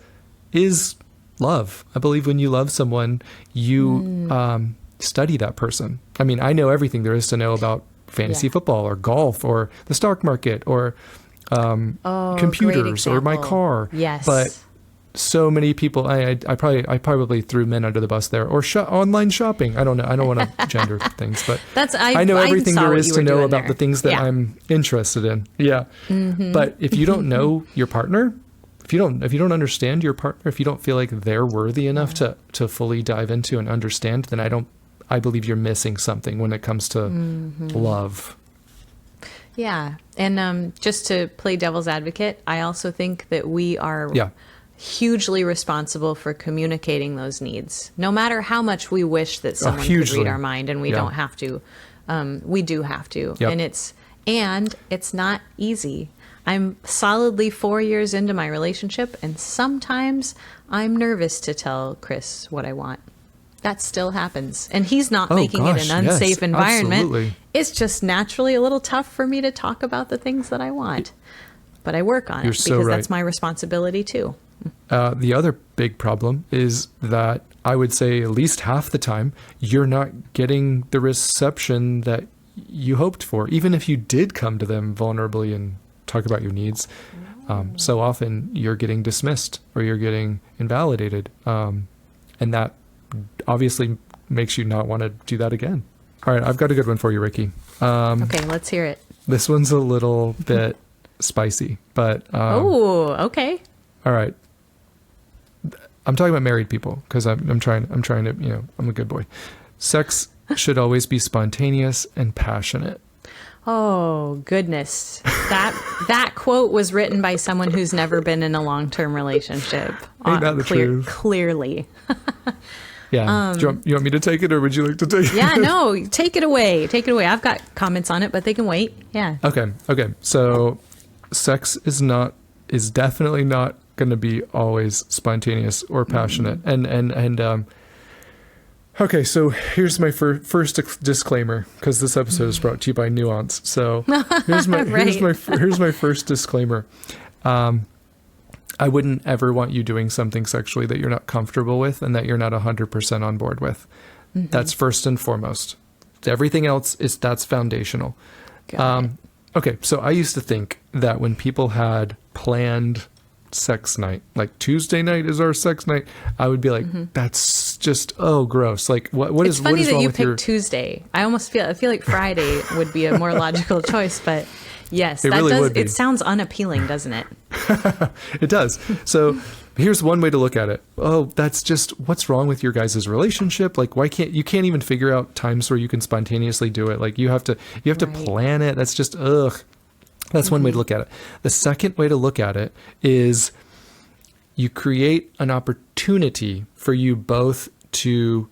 is love. I believe when you love someone, you study that person. I mean, I know everything there is to know about fantasy football or golf or the stock market or computers or my car. Yes. But so many people, I probably threw men under the bus there, or online shopping. I don't know. I don't want to gender things, but I know everything there is to know about the things that I'm interested in. Yeah. Mm-hmm. But if you don't know your partner, if you don't understand your partner, if you don't feel like they're worthy enough to fully dive into and understand, then I believe you're missing something when it comes to love. Yeah. And just to play devil's advocate, I also think that we are hugely responsible for communicating those needs. No matter how much we wish that someone could read our mind, and we don't have to, we do have to. Yep. And it's not easy. I'm solidly 4 years into my relationship, and sometimes I'm nervous to tell Chris what I want. That still happens. And he's not making it an unsafe environment. Absolutely. It's just naturally a little tough for me to talk about the things that I want. But I work on it because that's my responsibility too. The other big problem is that I would say at least half the time you're not getting the reception that you hoped for, even if you did come to them vulnerably and talk about your needs. So often you're getting dismissed or you're getting invalidated. And that obviously makes you not want to do that again. All right, I've got a good one for you, Ricky. Okay, let's hear it. This one's a little bit spicy, but... okay. All right. I'm talking about married people because I'm trying to, I'm a good boy. Sex should always be spontaneous and passionate. Oh, goodness. That quote was written by someone who's never been in a long-term relationship. Ain't that the truth? Clearly. Yeah. Do you want me to take it, or would you like to take it? Yeah, no, take it away. Take it away. I've got comments on it, but they can wait. Yeah. Okay. So sex is definitely not going to be always spontaneous or passionate. Okay, so here's my first disclaimer, because this episode is brought to you by Nuance. So here's my first disclaimer. I wouldn't ever want you doing something sexually that you're not comfortable with and that you're not 100% on board with. Mm-hmm. That's first and foremost. Everything else that's foundational. Okay, so I used to think that when people had planned sex night, like Tuesday night is our sex night, I would be like, that's just gross. Like what is wrong with your... It's funny that you picked Tuesday. I feel like Friday would be a more logical choice, but yes, it sounds unappealing, doesn't it? It does. So here's one way to look at it. Oh, that's just what's wrong with your guys' relationship. Like, why can't you even figure out times where you can spontaneously do it? Like you have to plan it. That's just That's one way to look at it. The second way to look at it is you create an opportunity for you both to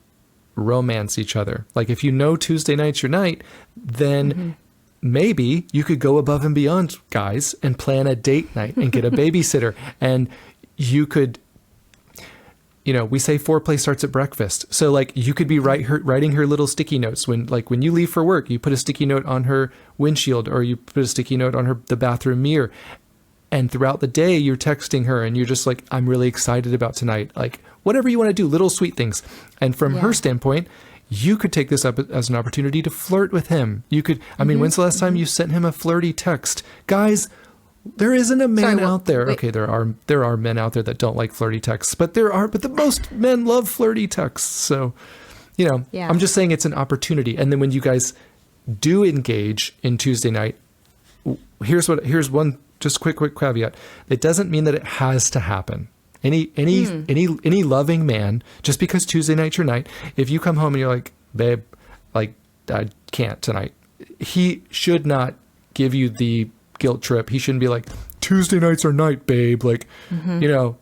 romance each other. Like if you know Tuesday night's your night, then maybe you could go above and beyond, guys, and plan a date night and get a babysitter. And you could, we say foreplay starts at breakfast. So like you could be writing her little sticky notes when you leave for work, you put a sticky note on her windshield, or you put a sticky note on the bathroom mirror. And throughout the day, you're texting her and you're just like, I'm really excited about tonight. Like whatever you want to do, little sweet things. And from her standpoint, you could take this up as an opportunity to flirt with him. You could, when's the last time you sent him a flirty text? Guys, there isn't a man out there. Wait. Okay, there are men out there that don't like flirty texts, but the most men love flirty texts. So, I'm just saying it's an opportunity. And then when you guys do engage in Tuesday night, here's one just quick caveat. It doesn't mean that it has to happen. Any loving man, just because Tuesday night's your night, if you come home and you're like, babe, like I can't tonight, he should not give you the guilt trip. He shouldn't be like, Tuesday nights are night, babe. Like,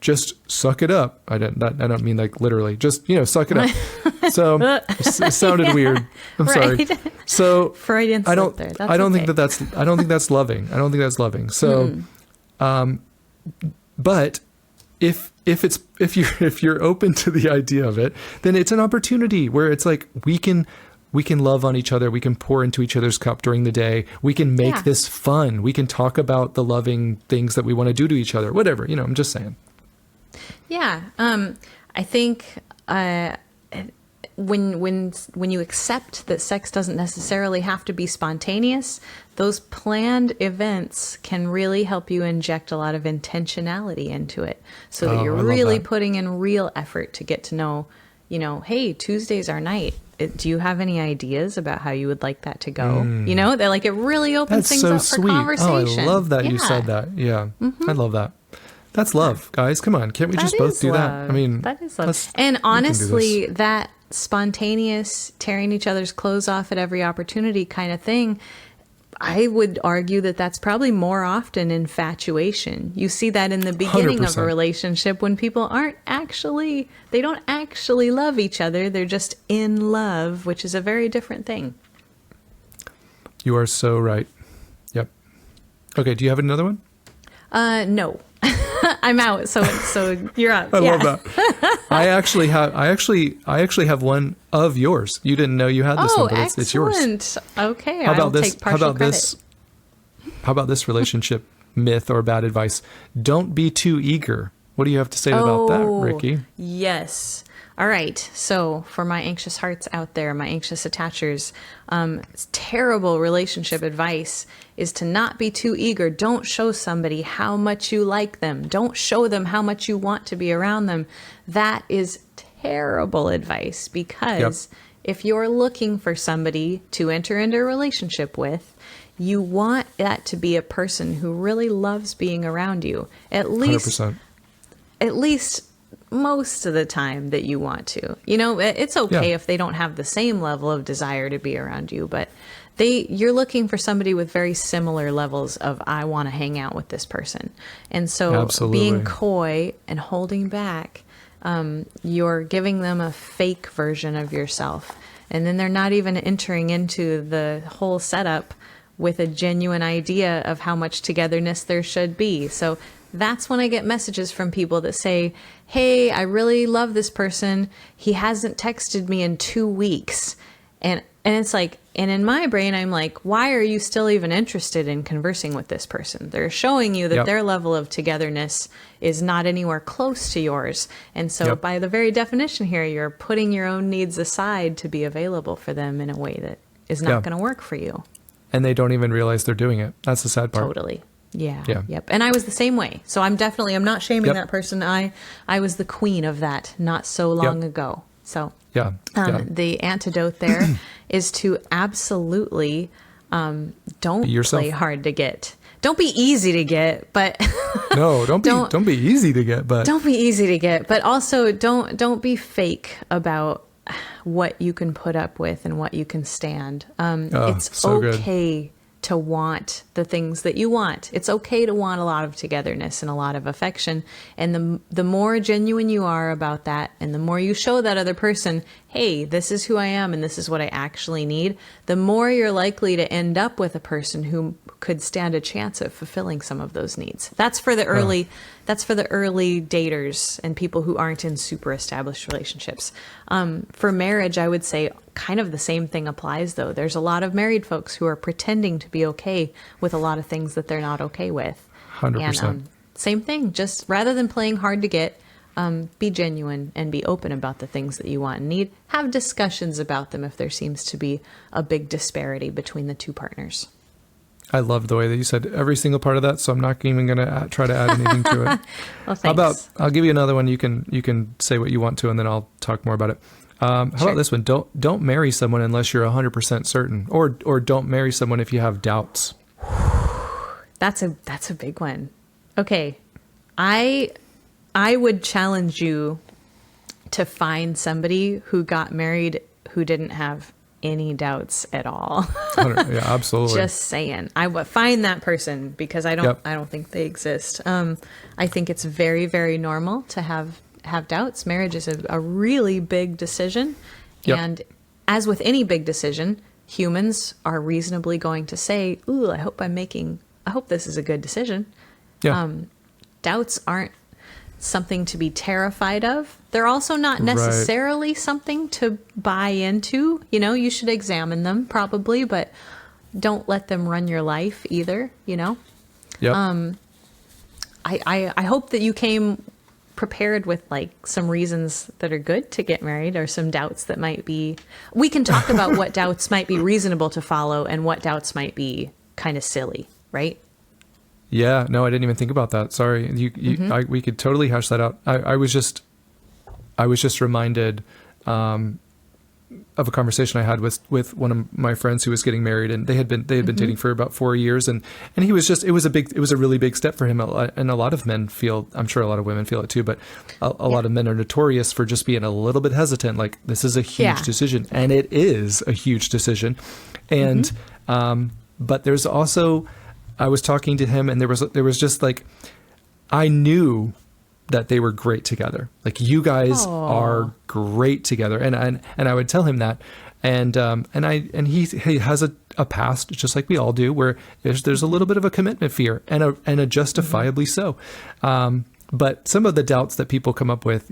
just suck it up. I don't mean like literally. Just suck it up. So it sounded weird. I'm sorry. So Freudian slip there. I don't think that's loving. I don't think that's loving. So, but if you're open to the idea of it, then it's an opportunity where it's like we can love on each other. We can pour into each other's cup during the day. We can make this fun. We can talk about the loving things that we want to do to each other, whatever, I'm just saying. Yeah. I think, when you accept that sex doesn't necessarily have to be spontaneous, those planned events can really help you inject a lot of intentionality into it, so that you're really putting in real effort to get to know, hey, Tuesday's our night. Do you have any ideas about how you would like that to go? They're like, it really opens things up for conversation. Oh, I love that you said that. Yeah, I love that. That's love, guys. Come on, can't we just both do that? I mean, that is love. And honestly, that spontaneous tearing each other's clothes off at every opportunity kind of thing, I would argue that that's probably more often infatuation. You see that in the beginning 100%. Of a relationship when people don't actually love each other. They're just in love, which is a very different thing. You are so right. Yep. Okay. Do you have another one? No. I'm out. So you're up. I love that. I actually have one of yours. You didn't know you had this one, but it's yours. Okay. I'll take partial credit. How about this relationship myth or bad advice? Don't be too eager. What do you have to say about that, Ricky? Yes. All right. So for my anxious hearts out there, my anxious attachers, terrible relationship advice is to not be too eager. Don't show somebody how much you like them. Don't show them how much you want to be around them. That is terrible advice, because if you're looking for somebody to enter into a relationship with, you want that to be a person who really loves being around you. At least 100%. At least most of the time that you want to. It's okay if they don't have the same level of desire to be around you, but you're looking for somebody with very similar levels of, I want to hang out with this person. And so Absolutely. Being coy and holding back, you're giving them a fake version of yourself. And then they're not even entering into the whole setup with a genuine idea of how much togetherness there should be. So that's when I get messages from people that say, hey, I really love this person. He hasn't texted me in 2 weeks. And it's like, and in my brain, I'm like, why are you still even interested in conversing with this person? They're showing you that their level of togetherness is not anywhere close to yours. And so by the very definition here, you're putting your own needs aside to be available for them in a way that is not going to work for you. And they don't even realize they're doing it. That's the sad part. Totally. Yeah. Yep. And I was the same way. So I'm not shaming that person. I was the queen of that not so long ago. So the antidote there is to absolutely don't play hard to get. Don't be easy to get, but no, don't be easy to get, but don't be easy to get, but also don't be fake about what you can put up with and what you can stand. It's so okay to want the things that you want. It's okay to want a lot of togetherness and a lot of affection. And the more genuine you are about that, and the more you show that other person, hey, this is who I am and this is what I actually need, the more you're likely to end up with a person who could stand a chance of fulfilling some of those needs. That's for the early daters and people who aren't in super established relationships. For marriage, I would say kind of the same thing applies, though. There's a lot of married folks who are pretending to be okay with a lot of things that they're not okay with. 100%. And same thing, just rather than playing hard to get, be genuine and be open about the things that you want and need. Have discussions about them if there seems to be a big disparity between the two partners. I love the way that you said every single part of that, so I'm not even going to try to add anything to it. Well, thanks. How about, I'll give you another one. You can say what you want to, and then I'll talk more about it. How about this one? Don't marry someone unless you're 100% certain, or don't marry someone if you have doubts. That's a big one. Okay, I would challenge you to find somebody who got married who didn't have any doubts at all. Yeah, absolutely. Just saying. I would find that person, because I don't think they exist. I think it's very, very normal to have doubts. Marriage is a really big decision. And as with any big decision, humans are reasonably going to say, ooh, I hope this is a good decision. Doubts aren't something to be terrified of. They're also not necessarily something to buy into. You should examine them probably, but don't let them run your life either, I hope that you came prepared with some reasons that are good to get married, or some doubts that might be, we can talk about what doubts might be reasonable to follow and what doubts might be kind of silly, right? Yeah, no, I didn't even think about that. Sorry. We could totally hash that out. I was just reminded of a conversation I had with one of my friends who was getting married, and they had been dating for about 4 years, and he was just, it was a really big step for him. And a lot of men feel, I'm sure a lot of women feel it too, but a lot of men are notorious for just being a little bit hestant. Like, this is a huge decision, and it is a huge decision. And, but there's also, I was talking to him, and there was just I knew that they were great together. Like, you guys are great together. And I would tell him that. And he has a past, just like we all do, where there's a little bit of a commitment fear, and a justifiably so. But some of the doubts that people come up with,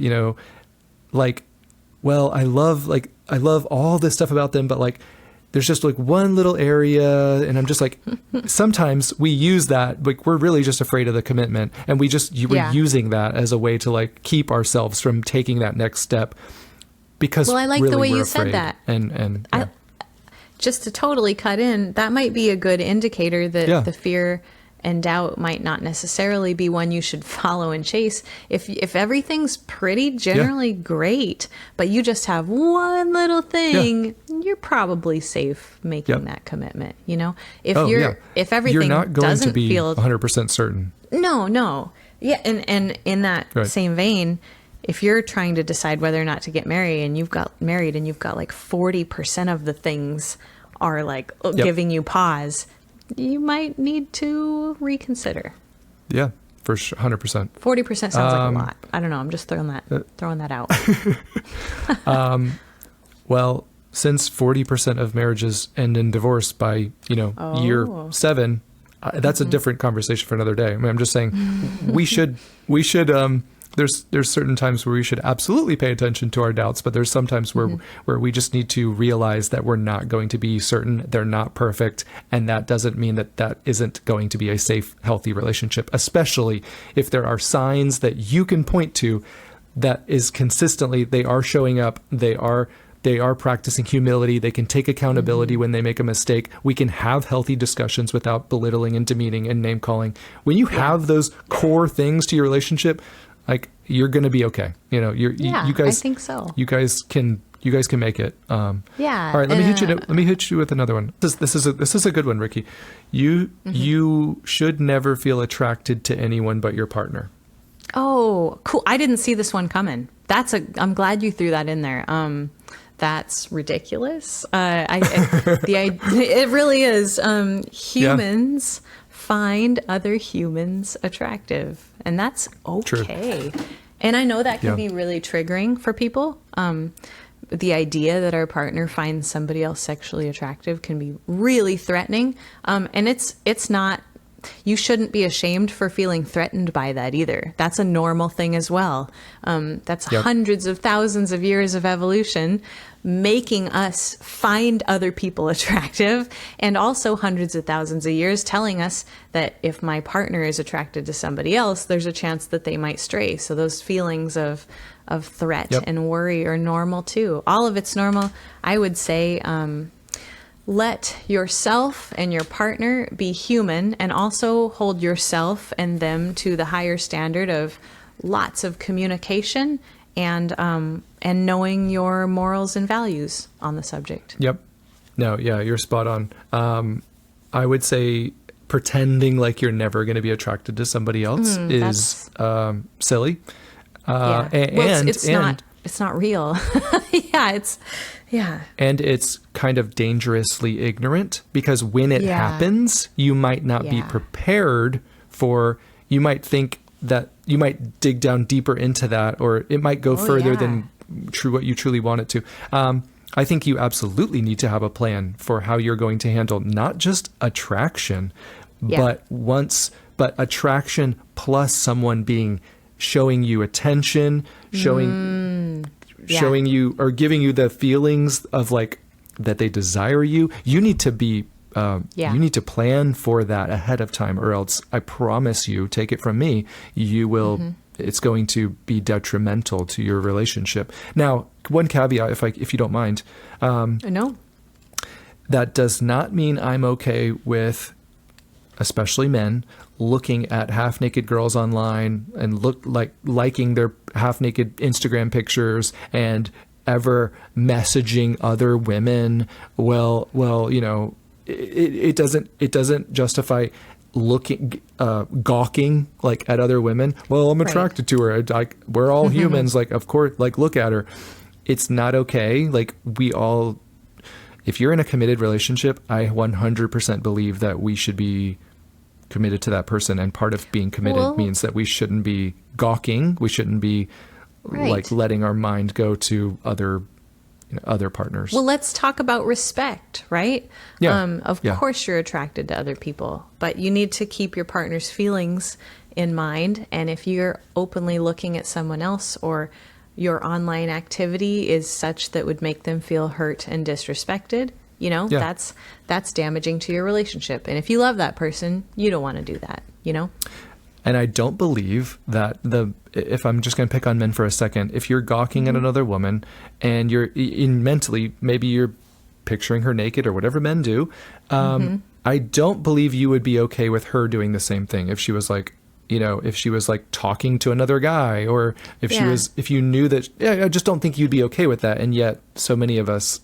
well, I love all this stuff about them, but there's just one little area, and I'm just sometimes we use that, we're really just afraid of the commitment, and we're using that as a way to keep ourselves from taking that next step, because I like really the way you afraid. said that. And just to totally cut in, that might be a good indicator that the fear and doubt might not necessarily be one you should follow and chase. If everything's pretty generally great, but you just have one little thing, you're probably safe making that commitment. If everything you're not going doesn't to be feel 100% certain. No. Yeah. And in that same vein, if you're trying to decide whether or not to get married and you've got like 40% of the things are like giving you pause, you might need to reconsider. Yeah, for sure. 100%. 40% sounds like a lot. I don't know. I'm just throwing that out. Well, since 40% of marriages end in divorce by, year 7, that's a different conversation for another day. I mean, I'm just saying we should, there's certain times where we should absolutely pay attention to our doubts, but there's sometimes where we just need to realize that we're not going to be certain, they're not perfect, and that doesn't mean that isn't going to be a safe, healthy relationship, especially if there are signs that you can point to that is consistently, they are showing up, they are practicing humility. They can take accountability when they make a mistake. We can have healthy discussions without belittling and demeaning and name calling. When you have those core things to your relationship, like, you're going to be okay. You guys, I think so. You guys can make it. Yeah. All right. Let me hit you with another one. This is a good one, Ricky. You should never feel attracted to anyone but your partner. Oh, cool. I didn't see this one coming. I'm glad you threw that in there. That's ridiculous. It really is. Humans find other humans attractive, and that's okay. True. And I know that can be really triggering for people. The idea that our partner finds somebody else sexually attractive can be really threatening. And it's not. You shouldn't be ashamed for feeling threatened by that either. That's a normal thing as well. That's hundreds of thousands of years of evolution making us find other people attractive, and also hundreds of thousands of years telling us that if my partner is attracted to somebody else, there's a chance that they might stray. So those feelings of threat and worry are normal too. All of it's normal. I would say, let yourself and your partner be human, and also hold yourself and them to the higher standard of lots of communication and knowing your morals and values on the subject. Yep. No, yeah, you're spot on. I would say pretending like you're never going to be attracted to somebody else is silly. It's not real. And it's kind of dangerously ignorant, because when it happens, you might not be prepared for, you might think that you might dig down deeper into that, or it might go further than what you truly want it to. I think you absolutely need to have a plan for how you're going to handle not just attraction, but attraction plus someone showing you attention, showing you or giving you the feelings of like that they desire you. You need to be you need to plan for that ahead of time, or else I promise you, take it from me, you will it's going to be detrimental to your relationship. Now, one caveat, if you don't mind. No. That does not mean I'm okay with, especially men, looking at half-naked girls online and liking their half-naked Instagram pictures and ever messaging other women. Well, it doesn't justify gawking like at other women. Well, I'm attracted to her. We're all humans. Like, of course, like, look at her. It's not okay. Like, if you're in a committed relationship, I 100% believe that we should be committed to that person. And part of being committed means that we shouldn't be gawking. We shouldn't be like letting our mind go to other partners. Well, let's talk about respect, right? Yeah. Of course you're attracted to other people, but you need to keep your partner's feelings in mind. And if you're openly looking at someone else, or your online activity is such that would make them feel hurt and disrespected, that's damaging to your relationship. And if you love that person, you don't want to do that, And I don't believe that if I'm just going to pick on men for a second, if you're gawking at another woman and you're mentally, maybe you're picturing her naked or whatever men do, I don't believe you would be okay with her doing the same thing. If she was like, if she was like talking to another guy, or if you knew that, I just don't think you'd be okay with that. And yet so many of us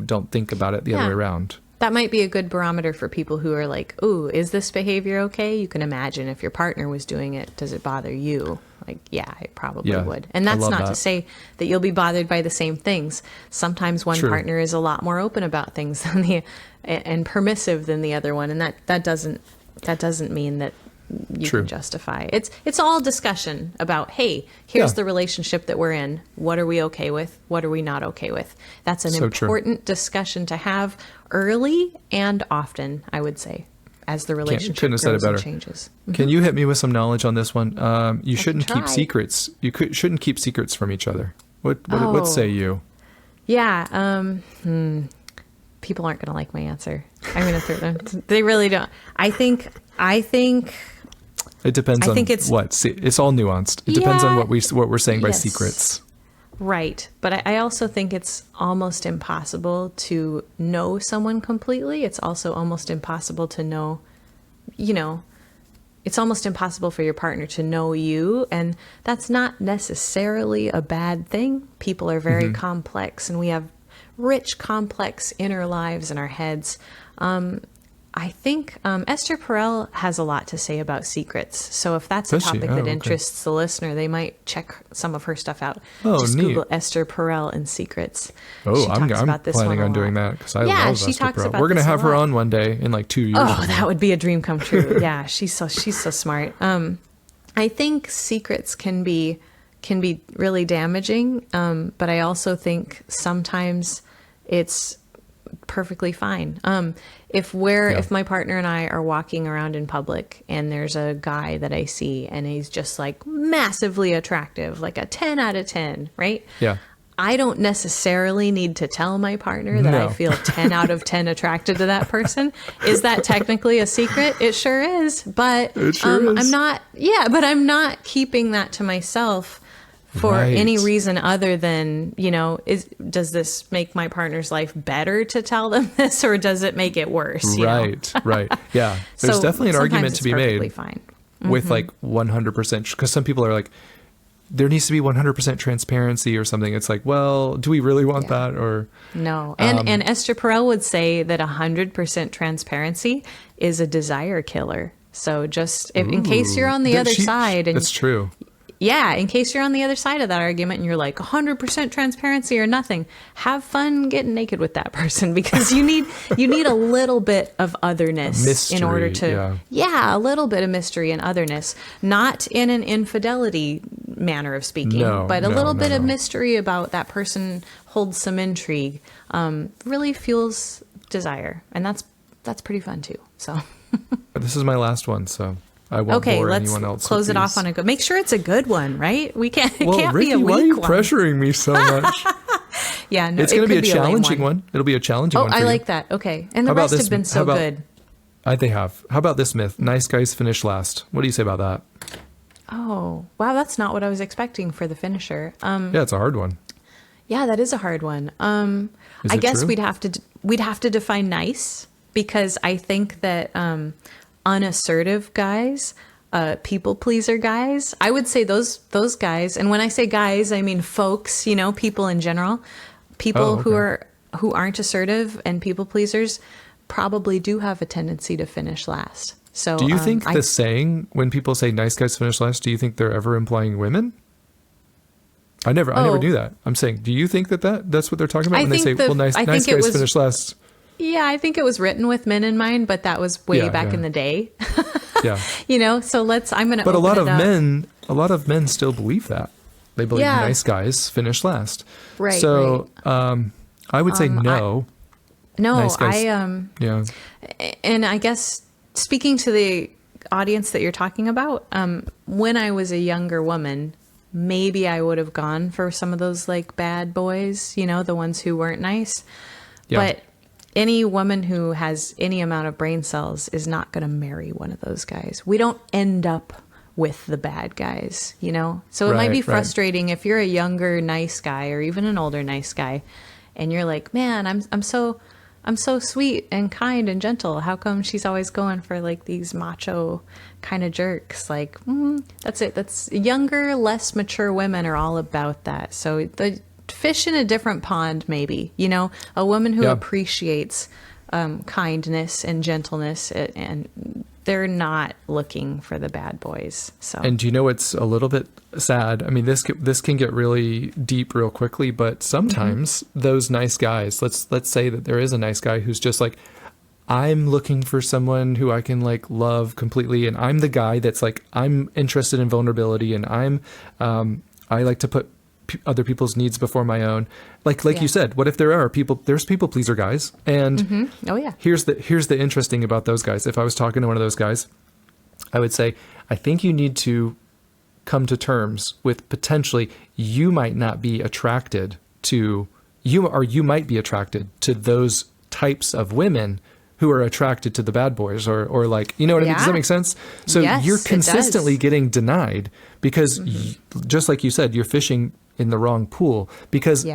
don't think about it the other way around. That might be a good barometer for people who are like, "Ooh, is this behavior okay?" You can imagine if your partner was doing it, does it bother you? Like, yeah, it probably would. And that's not to say that you'll be bothered by the same things. Sometimes one partner is a lot more open about things than and permissive than the other one, and that doesn't mean that you can justify. It's all discussion about, hey, here's the relationship that we're in. What are we okay with? What are we not okay with? That's an important discussion to have early and often, I would say, as the relationship grows and changes. Can you hit me with some knowledge on this one? You shouldn't keep secrets. Shouldn't keep secrets from each other. What say you? Yeah. People aren't going to like my answer. I'm going to throw them. They really don't. I think it depends on what. See, it's all nuanced. It depends on what we're saying by secrets. Right. But I also think it's almost impossible to know someone completely. It's also almost impossible to know, it's almost impossible for your partner to know you. And that's not necessarily a bad thing. People are very complex, and we have rich, complex inner lives in our heads. I think Esther Perel has a lot to say about secrets. So if that's a topic that interests the listener, they might check some of her stuff out. Just neat. Google Esther Perel and secrets. I'm planning on doing that because I love Esther Perel. We're going to have her on one day in like 2 years. That would be a dream come true. Yeah, she's so smart. I think secrets can be really damaging, but I also think sometimes it's perfectly fine. If my partner and I are walking around in public and there's a guy that I see and he's just like massively attractive, like a 10 out of 10, right? Yeah. I don't necessarily need to tell my partner that I feel 10 out of 10 attracted to that person. Is that technically a secret? It sure is. But I'm not keeping that to myself for any reason other than, does this make my partner's life better to tell them this, or does it make it worse? Right. Yeah. There's definitely an argument to be made fine. with like 100%, because some people are like, there needs to be 100% transparency or something. It's like, well, do we really want that? Or no. And Esther Perel would say that 100% transparency is a desire killer. So just in case you're on the other side, and that's true. Yeah, in case you're on the other side of that argument and you're like 100% transparency or nothing, have fun getting naked with that person, because you need a little bit of otherness mystery, in order to a little bit of mystery and otherness, not in an infidelity manner of speaking, but a little bit of mystery about that person holds some intrigue, really fuels desire, and that's pretty fun too. So this is my last one, so I won't bore anyone else. Let's close it off on a good. Make sure it's a good one, right? We can't. It can't Ricky, be a weak one. why are you pressuring me so much? Yeah, no, it's going to be a challenging one. It'll be a challenging one. I like that. Okay, and the rest have been so good. They have. How about this myth? Nice guys finish last. What do you say about that? Oh, wow, that's not what I was expecting for the finisher. Yeah, it's a hard one. Yeah, that is a hard one. I guess true? we'd have to define nice, because I think that unassertive guys, people pleaser guys, I would say those guys, and when I say guys, I mean folks, people in general, people who aren't assertive and people pleasers probably do have a tendency to finish last. So do you think the saying, when people say nice guys finish last, do you think they're ever implying women? I never knew that. I'm saying, do you think that's what they're talking about when they say, nice guys finish last? Yeah, I think it was written with men in mind, but that was way back in the day. Yeah. So I'm going to. But a lot of men still believe that. They believe nice guys finish last. Right. So I would say no. Nice guys, yeah. And I guess speaking to the audience that you're talking about, when I was a younger woman, maybe I would have gone for some of those like bad boys, the ones who weren't nice. Yeah. But any woman who has any amount of brain cells is not going to marry one of those guys. We don't end up with the bad guys, So it might be frustrating if you're a younger nice guy or even an older nice guy, and you're like, man, I'm so sweet and kind and gentle. How come she's always going for like these macho kind of jerks? Like, that's it. That's younger, less mature women are all about that. So the fish in a different pond, maybe, a woman who appreciates kindness and gentleness, and they're not looking for the bad boys. So, and do you know what's a little bit sad? I mean, this can get really deep real quickly, but sometimes those nice guys, let's say that there is a nice guy who's just like, I'm looking for someone who I can like love completely, and I'm the guy that's like, I'm interested in vulnerability, and I like to put other people's needs before my own. Like you said, what if there's people pleaser guys? And oh yeah, here's the interesting about those guys. If I was talking to one of those guys, I would say, I think you need to come to terms with potentially you might not be attracted to you might be attracted to those types of women who are attracted to the bad boys, or like, you know what I mean? Does that make sense? So yes, you're consistently getting denied because just like you said, you're fishing in the wrong pool because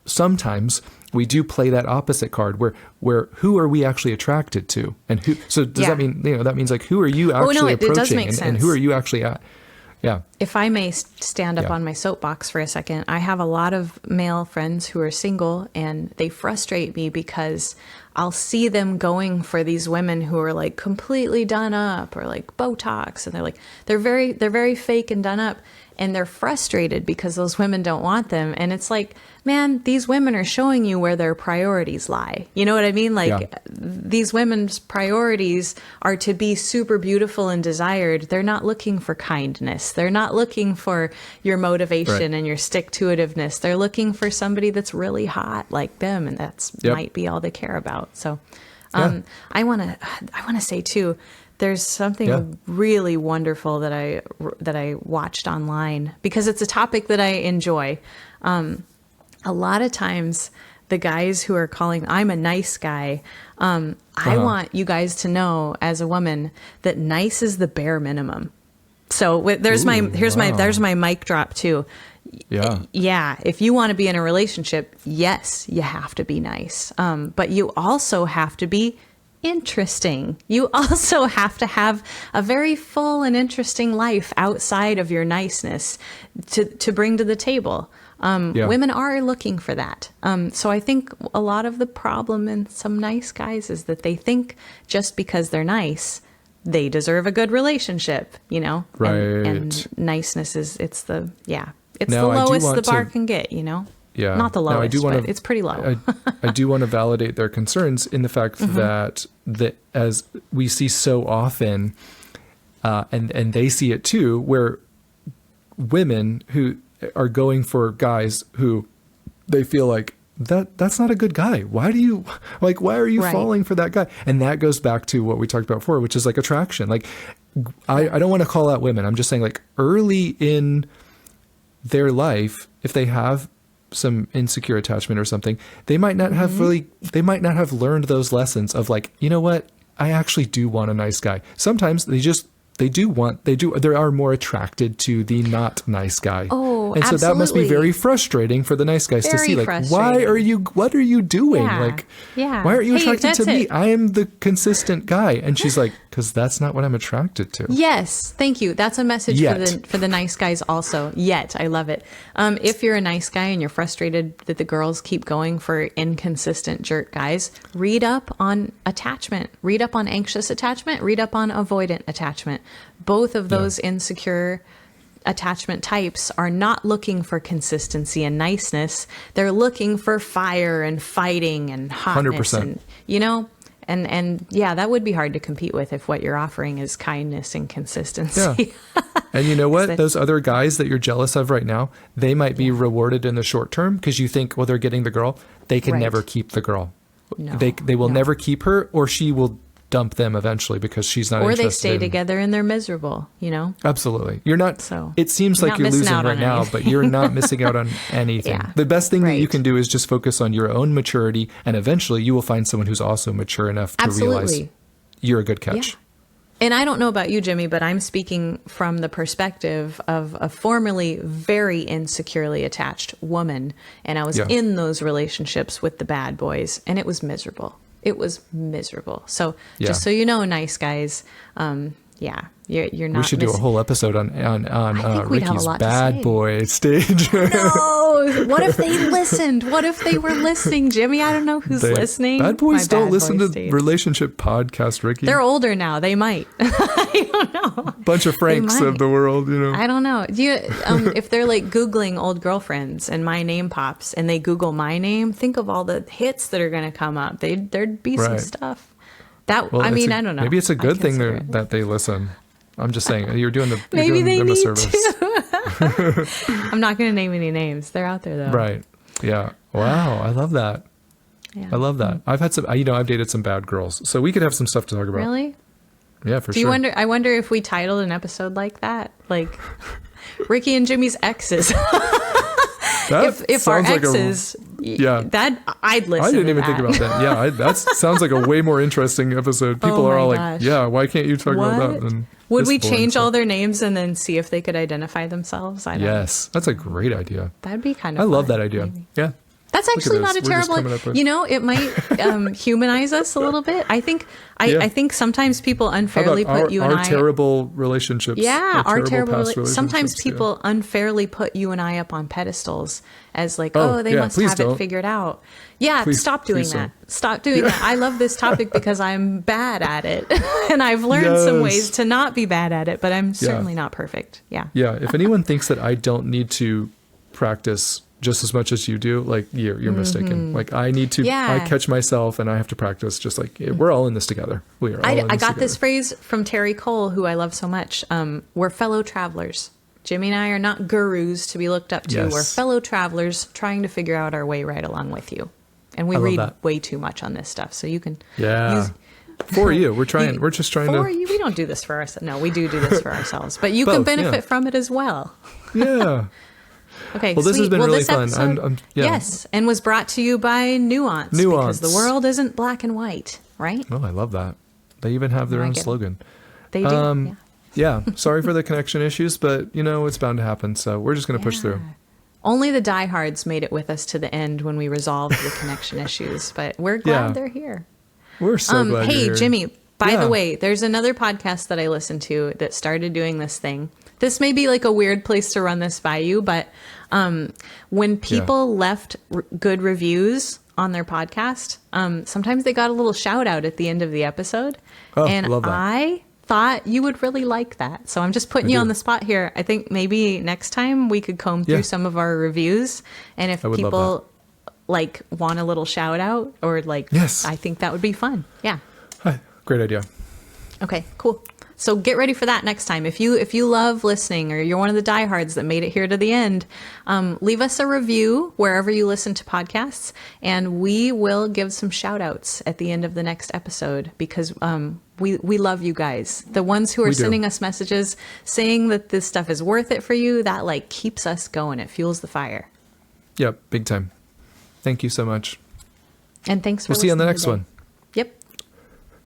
sometimes we do play that opposite card where who are we actually attracted to, and who, so does that mean, that means like, who are you actually approaching, it does make sense. And who are you actually at? Yeah. If I may stand up on my soapbox for a second, I have a lot of male friends who are single, and they frustrate me because I'll see them going for these women who are like completely done up or like Botox, and they're very fake and done up, and they're frustrated because those women don't want them. And it's like, man, these women are showing you where their priorities lie. You know what I mean? Like these women's priorities are to be super beautiful and desired. They're not looking for kindness. They're not looking for your motivation and your stick-to-itiveness. They're looking for somebody that's really hot like them, and that's might be all they care about. So I want to say too, there's something really wonderful that I watched online because it's a topic that I enjoy. A lot of times the guys who are calling, I'm a nice guy. I want you guys to know as a woman that nice is the bare minimum. So there's my mic drop too. Yeah. If you want to be in a relationship, yes, you have to be nice. But you also have to be interesting. You also have to have a very full and interesting life outside of your niceness to bring to the table. Women are looking for that. So I think a lot of the problem in some nice guys is that they think just because they're nice, they deserve a good relationship, Right. And niceness it's the lowest the bar can get, Yeah. Not the lowest, but it's pretty low. I do want to validate their concerns in the fact that as we see so often, and they see it too, where women who are going for guys who they feel like that's not a good guy. Why are you falling for that guy? And that goes back to what we talked about before, which is like attraction. Like I don't want to call out women. I'm just saying, like, early in their life, if they have some insecure attachment or something, they might not have learned those lessons of like, you know what? I actually do want a nice guy. Sometimes they are more attracted to the not nice guy. Oh, and absolutely. So that must be very frustrating for the nice guys to see, like, what are you doing? Like, why aren't you attracted to me? I am the consistent guy. And she's like, because that's not what I'm attracted to. Yes. Thank you. That's a message for the nice guys also. I love it. If you're a nice guy and you're frustrated that the girls keep going for inconsistent jerk guys, read up on attachment, read up on anxious attachment, read up on avoidant attachment. Both of those insecure attachment types are not looking for consistency and niceness. They're looking for fire and fighting and hotness. 100%. And that would be hard to compete with if what you're offering is kindness and consistency. Yeah. And you know what? Those other guys that you're jealous of right now, they might be rewarded in the short term because you think, well, they're getting the girl. They can never keep the girl. No, they will never keep her, or she will dump them eventually because she's not interested. Or they stay together and they're miserable, Absolutely. You're not, so it seems like you're losing right now, but you're not missing out on anything. The best thing that you can do is just focus on your own maturity, and eventually you will find someone who's also mature enough to realize you're a good catch. Yeah. And I don't know about you, Jimmy, but I'm speaking from the perspective of a formerly very insecurely attached woman. And I was in those relationships with the bad boys, and it was miserable. So just so you know, nice guys, you're not. We should do a whole episode on Ricky's bad boy stage. know. What if they listened? What if they were listening? Jimmy, I don't know who's listening. Bad boys don't listen to relationship podcasts, Ricky. They're older now. They might. I don't know. Bunch of Franks of the world, you know. I don't know. Do you, if they're like Googling old girlfriends and my name pops and they Google my name, think of all the hits that are going to come up. There'd be some stuff. I don't know. Maybe it's a good thing that they listen. I'm just saying, you're doing them a service. I'm not going to name any names. They're out there though. Right. Yeah. Wow. I love that. Yeah. I love that. I've had some, I've dated some bad girls, so we could have some stuff to talk about. Really? Yeah, for sure. I wonder if we titled an episode like that, like Ricky and Jimmy's exes. If our exes, I'd listen. I didn't even think about that. Yeah, that sounds like a way more interesting episode. People are all like, "Yeah, why can't you talk about that?" And would we change all their names and then see if they could identify themselves? I don't know. That's a great idea. That'd be kind of. I love that idea. Maybe. Yeah. That's actually not a terrible. It might humanize us a little bit. I think. I think sometimes people unfairly put you and I. Our terrible relationships. Yeah, our terrible relationships. Sometimes people unfairly put you and I up on pedestals as like, they must have it figured out. Yeah, stop doing that. Stop doing that. I love this topic because I'm bad at it, and I've learned some ways to not be bad at it. But I'm certainly not perfect. Yeah. Yeah. If anyone thinks that I don't need to practice just as much as you do, like you're mistaken. Like I need to, I catch myself and I have to practice, just like we're all in this together. We are all in this I got together. this phrase from Terry Cole, who I love so much. We're fellow travelers. Jimmy and I are not gurus to be looked up to. Yes. We're fellow travelers trying to figure out our way right along with you. And we read way too much on this stuff. So you can use, for you. We're trying. We're just trying for you. We don't do this for ourselves. No, we do this for ourselves. But you can benefit from it as well. Yeah. Okay, well, this has been really fun. Yes, and was brought to you by Nuance. Because the world isn't black and white, right? Oh, I love that. They even have their own slogan. They do, yeah. Sorry for the connection issues, but, it's bound to happen, so we're just going to push through. Only the diehards made it with us to the end when we resolved the connection issues, but we're glad they're here. We're so glad you're here. Hey, Jimmy, by the way, there's another podcast that I listened to that started doing this thing. This may be like a weird place to run this by you, but when people left good reviews on their podcast, sometimes they got a little shout out at the end of the episode. Oh, and love that. I thought you would really like that. So I'm just putting you on the spot here. I think maybe next time we could comb through some of our reviews. And if people like want a little shout out or like, I think that would be fun. Yeah. Hi. Great idea. Okay, cool. So get ready for that next time. If you love listening or you're one of the diehards that made it here to the end, leave us a review wherever you listen to podcasts, and we will give some shout outs at the end of the next episode because we love you guys. The ones who are sending us messages saying that this stuff is worth it for you, that like keeps us going. It fuels the fire. Yep, big time. Thank you so much. And thanks for listening. We'll see you on the next today. one.